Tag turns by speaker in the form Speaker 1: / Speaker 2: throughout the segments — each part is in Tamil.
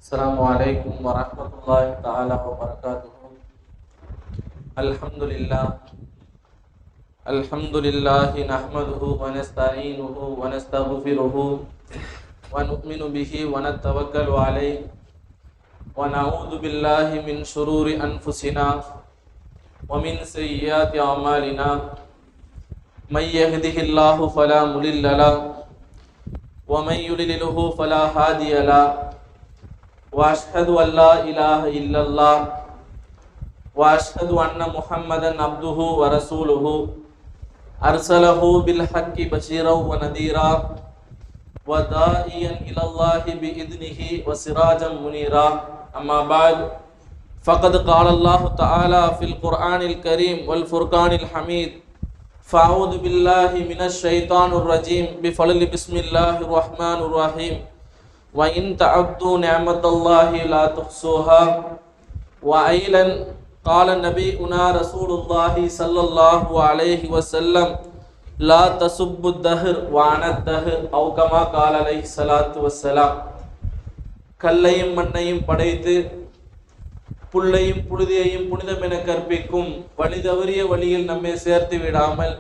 Speaker 1: السلام عليكم ورحمة الله تعالى وبركاته. الحمد لله نحمده ونستعينه ونستغفره ونؤمن به ونتوكل عليه ونعوذ بالله من شرور أنفسنا ومن سيئات أعمالنا. من يهده الله فلا مضل له ومن يضلله فلا هادي له. واشهد ان لا اله الا الله واشهد ان محمدا عبده ورسوله ارسله بالحق بشيرا ونذيرا وداعيا الى الله باذنه وسراجا منيرا. اما بعد فقد قال الله تعالى في القران الكريم والفرقان الحميد: فاعوذ بالله من الشيطان الرجيم بفضل بسم الله الرحمن الرحيم. وَإِن تَعُدُّوا نِعْمَةَ اللَّهِ لَا تُحْصُوهَا. وَأَيْضًا قال نبينا رسول الله صلى الله عليه وسلم: لا تسبوا الدهر وأنا الدهر أو كما قال عليه الصلاة والسلام. கல்லையும் மண்ணையும் படைத்து புல்லையும் புழுதியையும் புனிதம் என கற்பிக்கும் வழி தவறிய வழியில் நம்மை சேர்த்து விடாமல்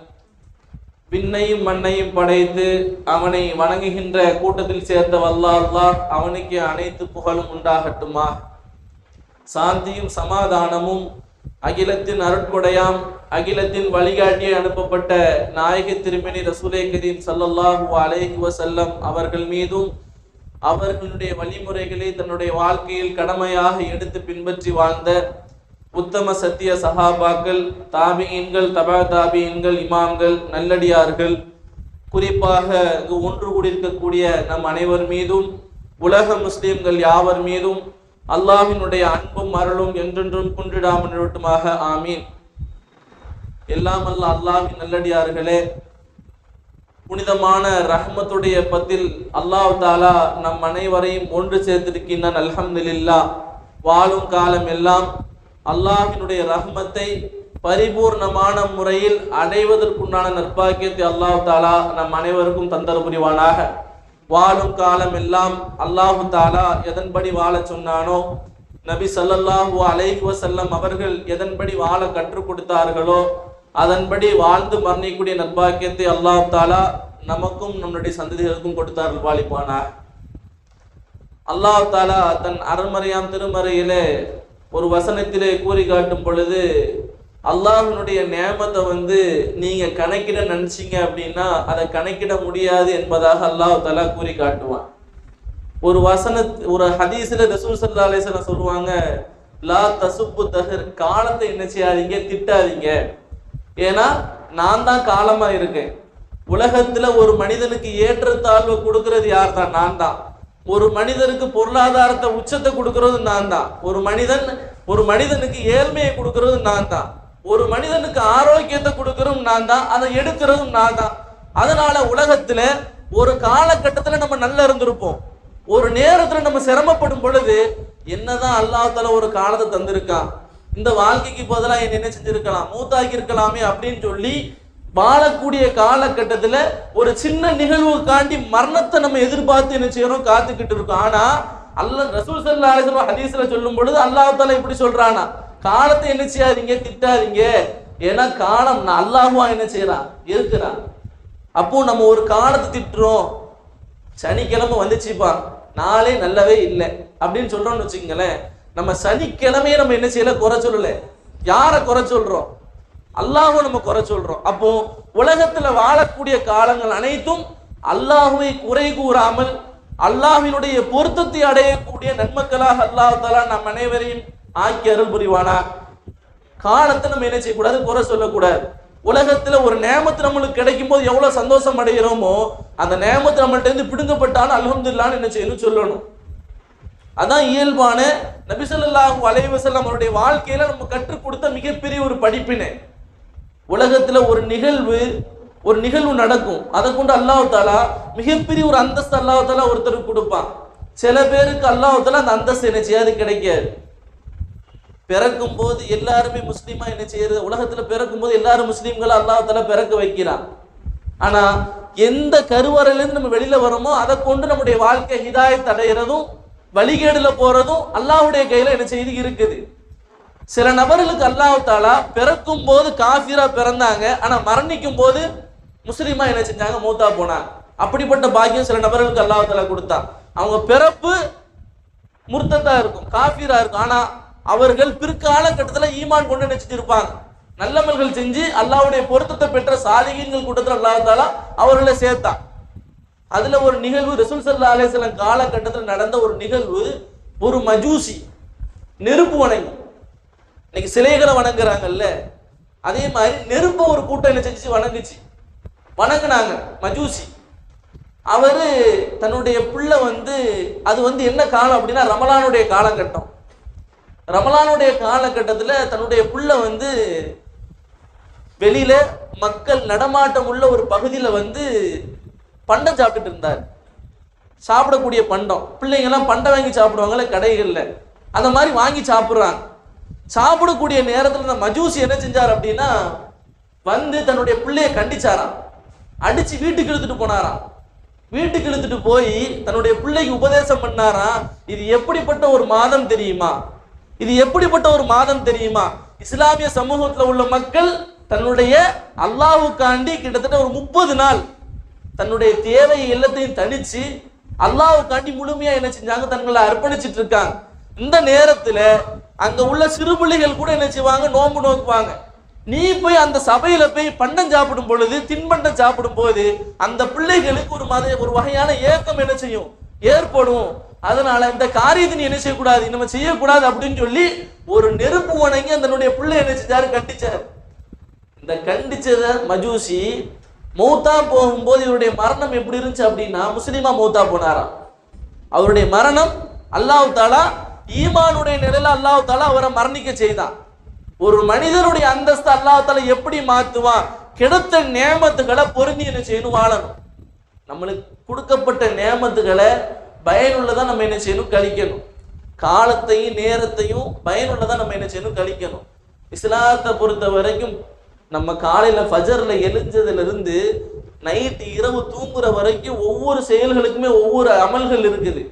Speaker 1: விண்ணையும் மண்ணையும் படைத்து அவனை வணங்குகின்ற கூட்டத்தில் சேர்ந்த அல்லாஹ் அவனுக்கு அனைத்து புகழும் உண்டாகட்டுமா. சாந்தியும் சமாதானமும் அகிலத்தின் அருட்கொடையாம் அகிலத்தின் வழிகாட்டியை அனுப்பப்பட்ட நாயக திருமணி ரசூலே கரீம் ஸல்லல்லாஹு அலைஹி வஸல்லம் அவர்கள் மீதும் அவர்களுடைய வழிமுறைகளை தன்னுடைய வாழ்க்கையில் கடமையாக எடுத்து பின்பற்றி வாழ்ந்த உத்தம சத்திய சஹாபாக்கள், தாபிஈன்கள், தபா தாபிஈன்கள், இமாம்கள், நல்லடியார்கள், குறிப்பாக ஒன்று கூடியிருக்கக்கூடிய நம் அனைவர் மீதும் உலக முஸ்லிம்கள் யாவர் மீதும் அல்லாஹ்வினுடைய அன்பும் அருளும் என்றென்றும் குன்றிடாமல் நிறுவட்டுமாக. ஆமீன். எல்லாம் அல்ல அல்லாஹ்வின் நல்லடியார்களே, புனிதமான ரஹ்மத்துடைய பத்தில் அல்லாஹ் தாலா நம் அனைவரையும் ஒன்று சேர்த்திருக்கின்றான். அல்ஹம்துலில்லாஹ். வாழும் காலம் எல்லாம் அல்லாஹ்வினுடைய ரஹ்மத்தை பரிபூர்ணமான முறையில் அடைவதற்குண்டான நற்பாக்கியத்தை அல்லாஹ் தாலா நம் அனைவருக்கும் தந்தர் புரிவானாக. வாழும் காலம் எல்லாம் அல்லாஹு தாலா எதன்படி வாழ சொன்னானோ, நபி ஸல்லல்லாஹு அலைஹி வஸல்லம் அவர்கள் எதன்படி வாழ கற்றுக் கொடுத்தார்களோ அதன்படி வாழ்ந்து மரணிக்கூடிய நற்பாக்கியத்தை அல்லாஹ் தாலா நமக்கும் நம்முடைய சந்ததிகளுக்கும் கொடுத்தார்கள் வாழிப்பானாக. அல்லாஹ் தாலா தன் அருள்மறையாம் திருமறையிலே ஒரு வசனத்திலே கூறி காட்டும் பொழுது, அல்லாஹ்வினுடைய நேமத்தை நீங்க கணக்கிட நினைச்சீங்க அப்படின்னா அதை கணக்கிட முடியாது என்பதாக அல்லாஹ் தஆலா கூறி காட்டுவான். ஒரு ஹதீஸ்ல ரசூல் ஸல்லல்லாஹு அலைஹி வஸல்லம் சொல்லுவாங்க, லா தசுப்பு தஹர், காலத்தை என்ன செய்யாதீங்க, திட்டாதீங்க. ஏன்னா நான் தான் காலமா இருக்கேன். உலகத்துல ஒரு மனிதனுக்கு ஏற்றத்தாழ்வு கொடுக்கறது யார் தான்? நான் தான். ஒரு மனிதனுக்கு பொருளாதாரத்தை உச்சத்தை கொடுக்கறது நான் தான். ஒரு மனிதனுக்கு ஏழ்மையை கொடுக்கறது நான் தான். ஒரு மனிதனுக்கு ஆரோக்கியத்தை கொடுக்கறதும் நான் தான். அதை எடுக்கிறதும் நான் தான். அதனால உலகத்துல ஒரு காலகட்டத்துல நம்ம நல்லா இருந்திருப்போம். ஒரு நேரத்துல நம்ம சிரமப்படும் பொழுது என்னதான் அல்லாஹ் தஆலா ஒரு காலத்தை தந்திருக்கான், இந்த வாழ்க்கைக்கு பதிலாக என்ன செஞ்சிருக்கலாம், மூத்தாக்கி இருக்கலாமே அப்படின்னு சொல்லி வாழக்கூடிய காலகட்டத்துல ஒரு சின்ன நிகழ்வுக்காண்டி மரணத்தை நம்ம எதிர்பார்த்து என்ன செய்யறோம், காத்துக்கிட்டு இருக்கோம். ஆனா ரசூல் ஸல்லல்லாஹு அலைஹி வஸல்லம் ஹதீஸ்ல சொல்லும் பொழுது அல்லாஹ் தஆலா இப்படி சொல்றானா, காலத்தை என்ன செய்யாதீங்க, திட்டாதீங்க. ஏன்னா காலம் அல்லாஹ்வா என்ன செய்யறான், இருக்கிறான். அப்போ நம்ம ஒரு காலத்தை திட்டுறோம், சனிக்கிழமை வந்துச்சுப்பா நாளே நல்லாவே இல்லை அப்படின்னு சொல்றோம்னு வச்சுக்கங்களேன், நம்ம சனிக்கிழமையே நம்ம என்ன செய்யல, குறை சொல்லல. யாரை குறை சொல்றோம்? அல்லாஹ்வை நம்ம குறை சொல்றோம். அப்போ உலகத்துல வாழக்கூடிய காலங்கள் அனைத்தும் அல்லாஹ்வை குறை கூறாமல் அல்லாஹ்வினுடைய பொருத்தத்தை அடையக்கூடிய நன்மக்களாக அல்லாஹ் தஆலா நம் அனைவரையும் ஆக்கி அருள் புரிவானா. காலத்தை நம்ம என்ன செய்யக்கூடாது, குறை சொல்லக்கூடாது. உலகத்துல ஒரு நேமத்து நம்மளுக்கு கிடைக்கும் போது எவ்வளவு சந்தோஷம் அடைகிறோமோ அந்த நேமத்து நம்மள்ட்ட இருந்து பிடுங்கப்பட்டாலும் அல்ஹம்துலில்லாஹ்னு என்ன செய்யணும், சொல்லணும். அதான் இயல்பான நபி ஸல்லல்லாஹு அலைஹி வஸல்லம் அவருடைய வாழ்க்கையில நம்ம கற்றுக் கொடுத்த மிகப்பெரிய ஒரு படிப்பினை. உலகத்துல ஒரு நிகழ்வு நடக்கும், அதை கொண்டு அல்லாஹ் தஆலா மிகப்பெரிய ஒரு அந்தஸ்து அல்லாஹ் தஆலா ஒருத்தருக்கு கொடுப்பான். சில பேருக்கு அல்லாஹ் தஆலா அந்த அந்தஸ்து என்ன செய்யாது, கிடைக்காது. பிறக்கும் போது எல்லாருமே முஸ்லீமா என்ன செய்யறது, உலகத்துல பிறக்கும் போது எல்லாரும் முஸ்லீம்களை அல்லாஹ் தஆலா பிறக்க வைக்கிறான். ஆனா எந்த கருவறையிலிருந்து நம்ம வெளியில வரோமோ அதை கொண்டு நம்முடைய வாழ்க்கை ஹிதாயத் அடைகிறதும் வழிகேடுல போறதும் அல்லாஹ்வுடைய கையில என்ன செய்தி இருக்குது. சில நபர்களுக்கு அல்லாஹ் தாலா பிறக்கும் போது காஃபிரா பிறந்தாங்க, ஆனா மரணிக்கும் போது முஸ்லிமா என்ன செஞ்சாங்க, மூத்தா போனாங்க. அப்படிப்பட்ட பாக்கியம் சில நபர்களுக்கு அல்லாஹ் தாலா கொடுத்தான். அவங்க பிறப்பு முர்த்ததா இருக்கும், காஃபிரா இருக்கும், ஆனா அவர்கள் பிற்கால கட்டத்தில் ஈமான் கொண்டு நினைச்சிட்டு இருப்பாங்க. நல்லமல்கள் செஞ்சு அல்லாஹ்வுடைய பொருத்தத்தை பெற்ற சாலிகீன்கள் கூட்டத்தில் அல்லாஹ் தாலா அவர்களை சேர்த்தான். அதுல ஒரு நிகழ்வு ரசூல் ஸல்லல்லாஹு அலைஹி வஸல்லம் காலகட்டத்தில் நடந்த ஒரு நிகழ்வு. ஒரு மஜூசி நெருப்பு வணங்கி, இன்னைக்கு சிலைகளை வணங்குறாங்கல்ல, அதே மாதிரி நெருப்ப ஒரு கூட்டம் என்ன செஞ்சு வணங்குனாங்க மஜூசி. அவரு தன்னுடைய பிள்ளை அது என்ன காலம் அப்படின்னா ரமலானுடைய காலகட்டம். ரமலானுடைய காலகட்டத்தில் தன்னுடைய பிள்ளை வெளியில மக்கள் நடமாட்டம் உள்ள ஒரு பகுதியில் பண்டம் சாப்பிட்டுட்டு இருந்தார். சாப்பிடக்கூடிய பண்டம், பிள்ளைங்கெல்லாம் பண்டம் வாங்கி சாப்பிடுவாங்கல்ல கடைகளில், அந்த மாதிரி வாங்கி சாப்பிட்றாங்க. சாப்பிடக்கூடிய நேரத்தில் இந்த மஜூசி என்ன செஞ்சார் அப்படின்னா தன்னுடைய பிள்ளைய கண்டிச்சாராம், அடிச்சு வீட்டுக்கு இழுத்துட்டு போனாராம். வீட்டுக்கு இழுத்துட்டு போய் தன்னுடைய பிள்ளைக்கு உபதேசம் பண்ணாராம். இது எப்படிப்பட்ட ஒரு மாதம் தெரியுமா, இது எப்படிப்பட்ட ஒரு மாதம் தெரியுமா? இஸ்லாமிய சமூகத்தில் உள்ள மக்கள் தன்னுடைய அல்லாஹ்வுக்காண்டி கிட்டத்தட்ட ஒரு 30 நாள் தன்னுடைய தேவை எல்லாத்தையும் தனிச்சு அல்லாஹ்வுக்காண்டி முழுமையா என்ன செஞ்சாங்க, தங்களை அர்ப்பணிச்சிட்டு இருக்காங்க. இந்த நேரத்துல அங்க உள்ள சிறு பிள்ளைகள் கூட என்ன செய்வாங்க, நோன்பு நோக்குவாங்க. நீ போய் அந்த சபையில போய் பண்டம் சாப்பிடும் பொழுது, தின்பண்டம் சாப்பிடும் போது அந்த பிள்ளைகளுக்கு ஒரு வகையான ஏக்கம் என்ன செய்யும், ஏற்படும். அதனால இந்த காரியத்தை நீ என்ன செய்யக்கூடாது, நம்ம செய்யக்கூடாது அப்படின்னு சொல்லி ஒரு நெருப்பு வணங்கி அதனுடைய பிள்ளை என்ன செஞ்சாரு, கண்டிச்சார். இந்த கண்டிச்சத மஜூசி மௌத்தா போகும்போது இவருடைய மரணம் எப்படி இருந்துச்சு அப்படின்னா முஸ்லிமா மௌத்தா போனாராம். அவருடைய மரணம் அல்லாஹ் தாலா ஈமானுடைய நிலையில அல்லாஹ் தாலா அவரை மரணிக்க செய்தான். ஒரு மனிதனுடைய அந்தஸ்து அல்லாஹ் தாலா எப்படி மாத்துவான், கிடைத்த நேமத்துகளை பொருந்தி என்ன செய்யணும், வாழணும். நம்மளுக்கு கொடுக்கப்பட்ட நேமத்துகளை பயனுள்ளதா நம்ம என்ன செய்யணும், கழிக்கணும். காலத்தையும் நேரத்தையும் பயனுள்ளதா நம்ம என்ன செய்யணும், கழிக்கணும். இஸ்லாத்தை பொறுத்த வரைக்கும் நம்ம காலையில ஃபஜர்ல எழுஞ்சதுல இருந்து நைட்டு இரவு தூங்குற வரைக்கும் ஒவ்வொரு செயல்களுக்குமே ஒவ்வொரு அமல்கள் இருக்குது.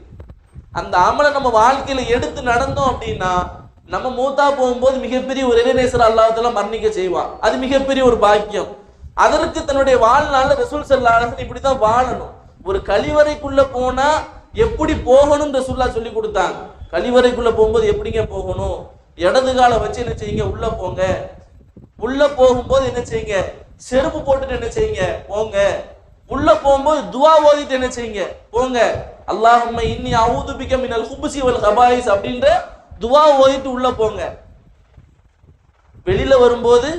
Speaker 1: அந்த அமலை நம்ம வாழ்க்கையில எடுத்து நடந்தோம் அப்படின்னா நம்ம மூத்தா போகும்போது மிகப்பெரிய ஒரு இறைநேசர் அல்லாஹ் தஆலா மரணிக்க செய்வான். அது மிகப்பெரிய ஒரு பாக்கியம். அதற்கு தன்னுடைய வாழ்நாள்ல ரசூல் ஸல்லல்லாஹு அலைஹி வஸல்லம் இப்படித்தான் வாழணும். ஒரு கழிவறைக்குள்ள போனா எப்படி போகணும் ரசூலுல்லாஹ் சொல்லி கொடுத்தாங்க. கழிவறைக்குள்ள போகும்போது எப்படிங்க போகணும், இடது காலை வச்சு என்ன செய்யுங்க, உள்ள போங்க. உள்ள போகும்போது என்ன செய்யுங்க, செருப்பு போட்டுட்டு என்ன செய்யுங்க, போங்க. உள்ள போகும்போது துஆ ஓதிட்டு என்ன செய்யுங்க, போங்க. அல்லாஹும்ம இன்னி அஊது பிக மினல் குபுஸி வல் கபாயிஸ் அப்படின்ற துஆ ஓதிட்டு உள்ள போங்க. வெளியில வரும்போது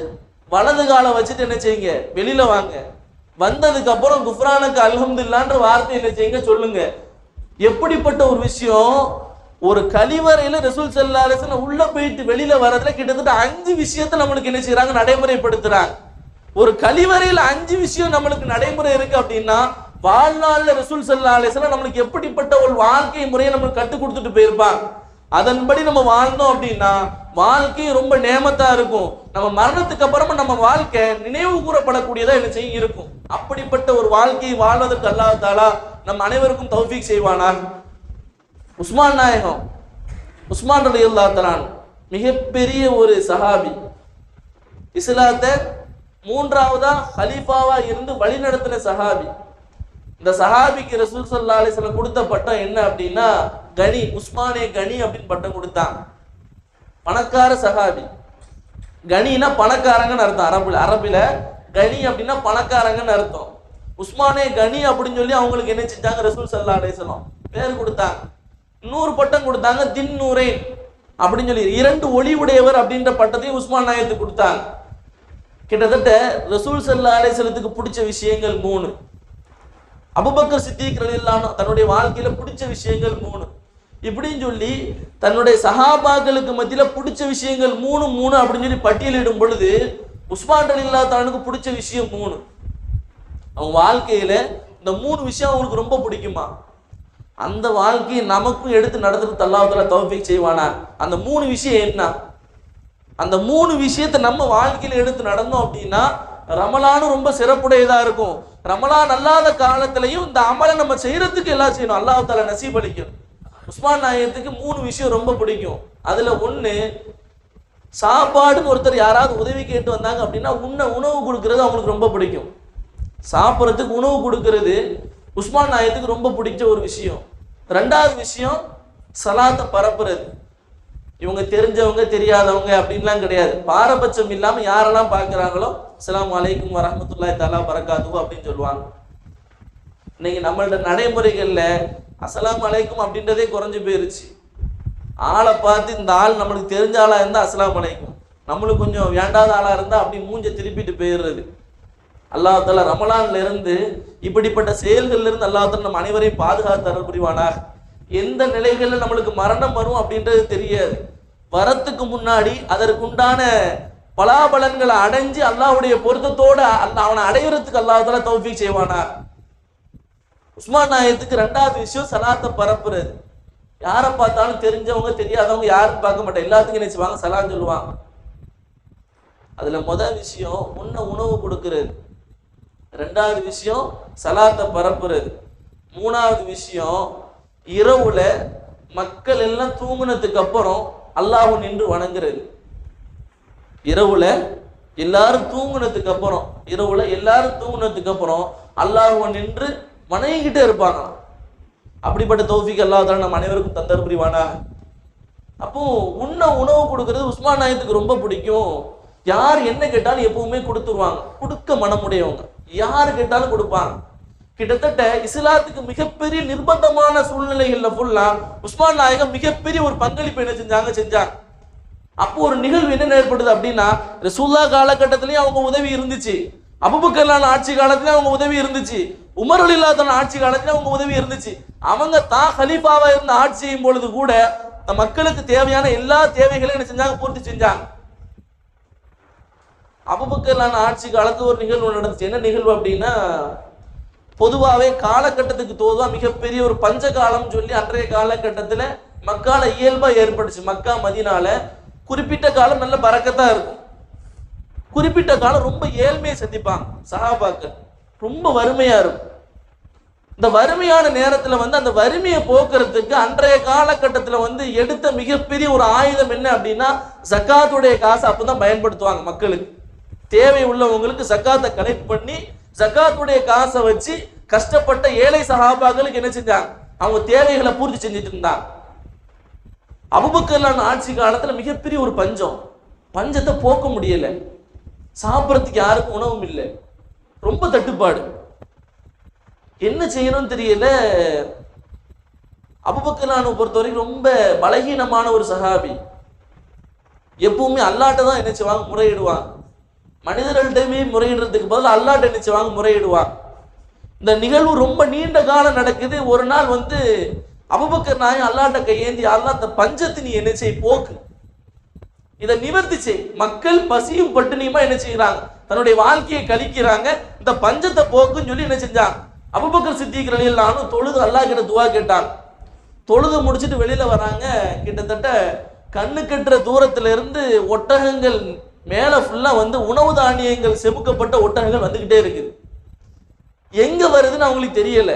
Speaker 1: வலது காலை வச்சுட்டு என்ன செய்யுங்க, வெளியில வாங்க. வந்ததுக்கு அப்புறம் குஃப்ரானுக்கு அல்ஹம்துலில்லாஹ்ன்ற வார்த்தை என்ன செய்யுங்க, சொல்லுங்க. எப்படிப்பட்ட ஒரு விஷயம், ஒரு கழிவறையில ரசூல் ஸல்லல்லாஹு அலைஹி வஸல்லம் உள்ள போயிட்டு வெளியில வரதுல கிட்டத்தட்ட 5 விஷயத்தை நம்மளுக்கு என்ன செய்யறாங்க, நடைமுறைப்படுத்துறாங்க. ஒரு கழிவறையில 5 விஷயம் நம்மளுக்கு நடைமுறை இருக்கு அப்படின்னா வாழ்நாள்ல ரசூல் ஸல்லல்லாஹு அலைஹி வஸல்லம் நம்மளுக்கு எப்படிப்பட்ட ஒரு வாழ்க்கை முறையை நம்மளுக்கு கற்றுக் கொடுத்துட்டு போயிருப்பாங்க. அதன்படி நம்ம வாழ்ந்தோம் அப்படின்னா வாழ்க்கை ரொம்ப நேமத்தா இருக்கும். நம்ம மரணத்துக்கு அப்புறமா நம்ம வாழ்க்கை நினைவு கூறப்படக்கூடியதா என்ன செய்ய இருக்கும். அப்படிப்பட்ட ஒரு வாழ்க்கையை வாழ்வதற்கு அல்லாஹ் தஆலா நம் அனைவருக்கும் தௌஃபீக் செய்வானாக. உஸ்மான் நாயகம் உஸ்மான் ரலியல்லாஹு தஆலா மிகப்பெரிய ஒரு சஹாபி. இஸ்லாத்தை 3ஆவதா ஹலீஃபாவா இருந்து வழிநடத்தின சஹாபி. இந்த சஹாபிக்கு ரசூல் ஸல்லல்லாஹு அலைஹி வஸல்லம் கொடுத்த பட்டம் என்ன அப்படின்னா கனி, உஸ்மானே கனி அப்படின்னு பட்டம் கொடுத்தாங்க. பணக்கார சஹாபி. கனினா பணக்காரங்கன்னு அர்த்தம். அரபில கனி அப்படின்னா பணக்காரங்கன்னு அர்த்தம். உஸ்மானே கனி அப்படின்னு சொல்லி அவங்களுக்கு என்ன செஞ்சாங்க, ரசூல் ஸல்லல்லாஹு அலைஹி வஸல்லம் பேர் கொடுத்தாங்க. இன்னொரு பட்டம் கொடுத்தாங்க, தின்னூரேன் அப்படின்னு சொல்லி 2 ஒளி உடையவர் அப்படின்ற பட்டத்தையும் உஸ்மான் நாயகத்துக்கு கொடுத்தாங்க. கிட்டத்தட்ட ரசூல் ஸல்லல்லாஹு அலைஹி வஸல்லத்துக்கு பிடிச்ச விஷயங்கள் 3. அபூபக்கர் சித்திக் ரலியல்லாஹு அன்ஹு தன்னுடைய வாழ்க்கையில பிடிச்ச விஷயங்கள் 3. இப்படின்னு சொல்லி தன்னுடைய சஹாபாக்களுக்கு மத்தியில பிடிச்ச விஷயங்கள் 3 அப்படின்னு சொல்லி பட்டியலிடும் பொழுது உஸ்மான் ரலியல்லாஹு தஆலாவுக்கு பிடிச்ச விஷயம் 3. அவங்க வாழ்க்கையில இந்த 3 விஷயம் அவங்களுக்கு ரொம்ப பிடிக்குமா. அந்த வாழ்க்கையை நமக்கும் எடுத்து நடத்துறது அல்லாஹ் தஆலா தௌஃபீக் செய்வானா. அந்த 3 விஷயம் என்ன, அந்த 3 விஷயத்தை நம்ம வாழ்க்கையில எடுத்து நடந்தோம் அப்படின்னா ரமலானும் ரொம்ப சிறப்புடையதா இருக்கும். ரமலான் அல்லாத காலத்திலையும் இந்த அமலை நம்ம செய்யறதுக்கு எல்லாம் செய்யணும். அல்லாஹ் தஆலா நசீப் அளிக்கணும். உஸ்மான் நாயகத்துக்கு 3 விஷயம் ரொம்ப பிடிக்கும். அதுல ஒண்ணு, சாப்பாடுன்னு ஒருத்தர் யாராவது உதவி கேட்டு வந்தாங்க அப்படின்னா உணவு கொடுக்கறது அவங்களுக்கு ரொம்ப பிடிக்கும். சாப்பிட்றதுக்கு உணவு கொடுக்கறது உஸ்மான் நாயகத்துக்கு ரொம்ப பிடிச்ச ஒரு விஷயம். 2வது விஷயம் சலாத்தை பரப்புறது. இவங்க தெரிஞ்சவங்க தெரியாதவங்க அப்படின்லாம் கிடையாது, பாரபட்சம் இல்லாம யாரெல்லாம் பார்க்குறாங்களோ அஸ்ஸலாமு அலைக்கும் வரஹ்மத்துல்லாஹி தஆலா பரக்காத்துஹு அப்படின்னு சொல்லுவாங்க. இன்னைக்கு நம்மளோட நடைமுறைகள்ல அஸ்ஸலாமு அலைக்கும் அப்படின்றதே குறைஞ்சு போயிருச்சு. ஆளை பார்த்து இந்த ஆள் நம்மளுக்கு தெரிஞ்ச ஆளா இருந்தா அஸ்ஸலாமு அலைக்கும், நம்மளுக்கு கொஞ்சம் வேண்டாத ஆளா இருந்தா அப்படி மூஞ்ச திருப்பிட்டு போயிடுறது. அல்லாஹ் தஆலா ரமலான்ல இருந்து இப்படிப்பட்ட செயல்கள்ல இருந்து அல்லாஹ் தஆலா நம்ம அனைவரையும் பாதுகாத்து அருள் புரிவானாக. எந்த நிலைகள்ல நம்மளுக்கு மரணம் வரும் அப்படின்றது தெரியாது. வரத்துக்கு முன்னாடி அதற்குண்டான பலாபலன்களை அடைஞ்சு அல்லாஹ்வுடைய பொருத்தத்தோட அவனை அடைகிறதுக்கு அல்லாஹ் தஆலா தௌஃபீக் செய்வானா. உஸ்மான் நாயகத்துக்கு 2வது விஷயம் சலாத்தை பரப்புறது. யாரை பார்த்தாலும் தெரிஞ்சவங்க தெரியாதவங்க யாரும் பார்க்க மாட்டேன், எல்லாத்துக்கும் நினைச்சுவாங்க சலாம் சொல்லுவாங்க. அதுல முதல் விஷயம் உணவு கொடுக்கிறது, 2வது விஷயம் சலாத்தை பரப்புறது, 3வது விஷயம் இரவுல மக்கள் எல்லாம் தூங்குனதுக்கு அப்புறம் அல்லாஹ் நின்று வணங்குறது. இரவுல எல்லாரும் தூங்குனதுக்கு அப்புறம் அல்லாஹ் நின்று வணங்கிக்கிட்டே இருப்பாங்க. அப்படிப்பட்ட தௌஃபீக் அல்லாஹ் தஆலா நம்ம அனைவருக்கும் தந்தர் புரிவானா. அப்போ உணவு கொடுக்கறது உஸ்மான் நாயகத்துக்கு ரொம்ப பிடிக்கும். யார் என்ன கேட்டாலும் எப்பவுமே கொடுத்துருவாங்க, கொடுக்க மனமுடையவங்க, யாரு கேட்டாலும் கொடுப்பாங்க. கிட்டத்தட்ட இஸ்லாத்துக்கு மிகப்பெரிய நிர்பந்தமான சூழ்நிலைகள்ல ஃபுல்லா உஸ்மான் நாயகம் மிகப்பெரிய ஒரு பங்களிப்பு என்ன செஞ்சாங்க. அப்போ ஒரு நிகழ்வு என்ன ஏற்படுது அப்படின்னா, ரசூலுல்லாஹ் காலகட்டத்திலயும் அவங்க உதவி இருந்துச்சு, அபூபக்கர் ஆட்சி காலத்திலயும் அவங்க உதவி இருந்துச்சு, உமர் ரலியல்லாஹு ஆட்சி காலத்திலயும் அவங்க உதவி இருந்துச்சு. அவங்க தான் கலீஃபாவா இருந்த ஆட்சி செய்யும் பொழுது கூட மக்களுக்கு தேவையான எல்லா தேவைகளையும் என்ன செஞ்சாங்க, பூர்த்தி செஞ்சாங்க. அபூபக்கர் ஆட்சி காலத்துல ஒரு நிகழ்வு நடந்துச்சு. என்ன நிகழ்வு அப்படின்னா, பொதுவாகவே காலகட்டத்துக்கு தோதுவா மிகப்பெரிய ஒரு பஞ்ச காலம் சொல்லி அன்றைய காலகட்டத்தில் மக்கால இயல்பா ஏற்பட்டுச்சு. மக்கா மதீனால குறிப்பிட்ட காலம் நல்ல பரக்கத்தா இருக்கும், குறிப்பிட்ட காலம் ரொம்ப ஏழ்மையை சந்திப்பாங்க சஹாபாக்கள், ரொம்ப வறுமையா இருக்கும். இந்த வறுமையான நேரத்துல அந்த வறுமையை போக்குறதுக்கு அன்றைய காலகட்டத்தில் எடுத்த மிகப்பெரிய ஒரு ஆயுதம் என்ன அப்படின்னா, ஜக்காத்துடைய காசை அப்பதான் பயன்படுத்துவாங்க. மக்களுக்கு தேவை உள்ளவங்களுக்கு ஜக்காத்தை கலெக்ட் பண்ணி ஜக்காத்துடைய காசை வச்சு கஷ்டப்பட்ட ஏழை சஹாபாக்களுக்கு என்ன செஞ்சாங்க, அவங்க தேவைகளை பூர்த்தி செஞ்சுட்டு இருந்தாங்க. அபூபக்கர் ஆட்சி காலத்துல மிகப்பெரிய ஒரு பஞ்சத்தை போக்க முடியல, சாப்பிட்றதுக்கு யாருக்கும் உணவும் இல்லை, ரொம்ப தட்டுப்பாடு, என்ன செய்யணும்னு தெரியல. அபூபக்கர் பொறுத்தவரைக்கும் ரொம்ப பலகீனமான ஒரு சஹாபி, எப்பவுமே அல்லாஹ்ட்ட தான் என்ன செய்வாங்க, முறையிடுவாங்க. மனிதர்கள்ட்டமே முறையிடுறதுக்கு பதில் அல்லாஹ்ட்ட என்ன செய்வாங்க, முறையிடுவாங்க. இந்த நிகழ்வு ரொம்ப நீண்ட காலம் நடக்குது. ஒரு நாள் அபூபக்கர் நாயகம் அல்லாஹ்ட்ட கையேந்தி, அல்லாஹ் இந்த பஞ்சத்தை நீ என்ன செய், போக்கு, இதை நிவர்த்தி செய். மக்கள் பசியும் பட்டினியுமா என்ன செய்யறாங்க, தன்னுடைய வாழ்க்கையை கழிக்கிறாங்க, இந்த பஞ்சத்தை போக்குன்னு சொல்லி என்ன செஞ்சாங்க. அபூபக்கர் சித்திக் ரலியல்லாஹு அன்ஹு தொழுது அல்லாஹ் கிட்ட துவா கேட்டாங்க. தொழுது முடிச்சுட்டு வெளியில வராங்க. கிட்டத்தட்ட கண்ணு கட்டுற தூரத்துல இருந்து ஒட்டகங்கள் மேல ஃபுல்லா உணவு தானியங்கள் செமுக்கப்பட்ட ஒட்டகங்கள் வந்துகிட்டே இருக்குது. எங்க வருதுன்னு அவங்களுக்கு தெரியல.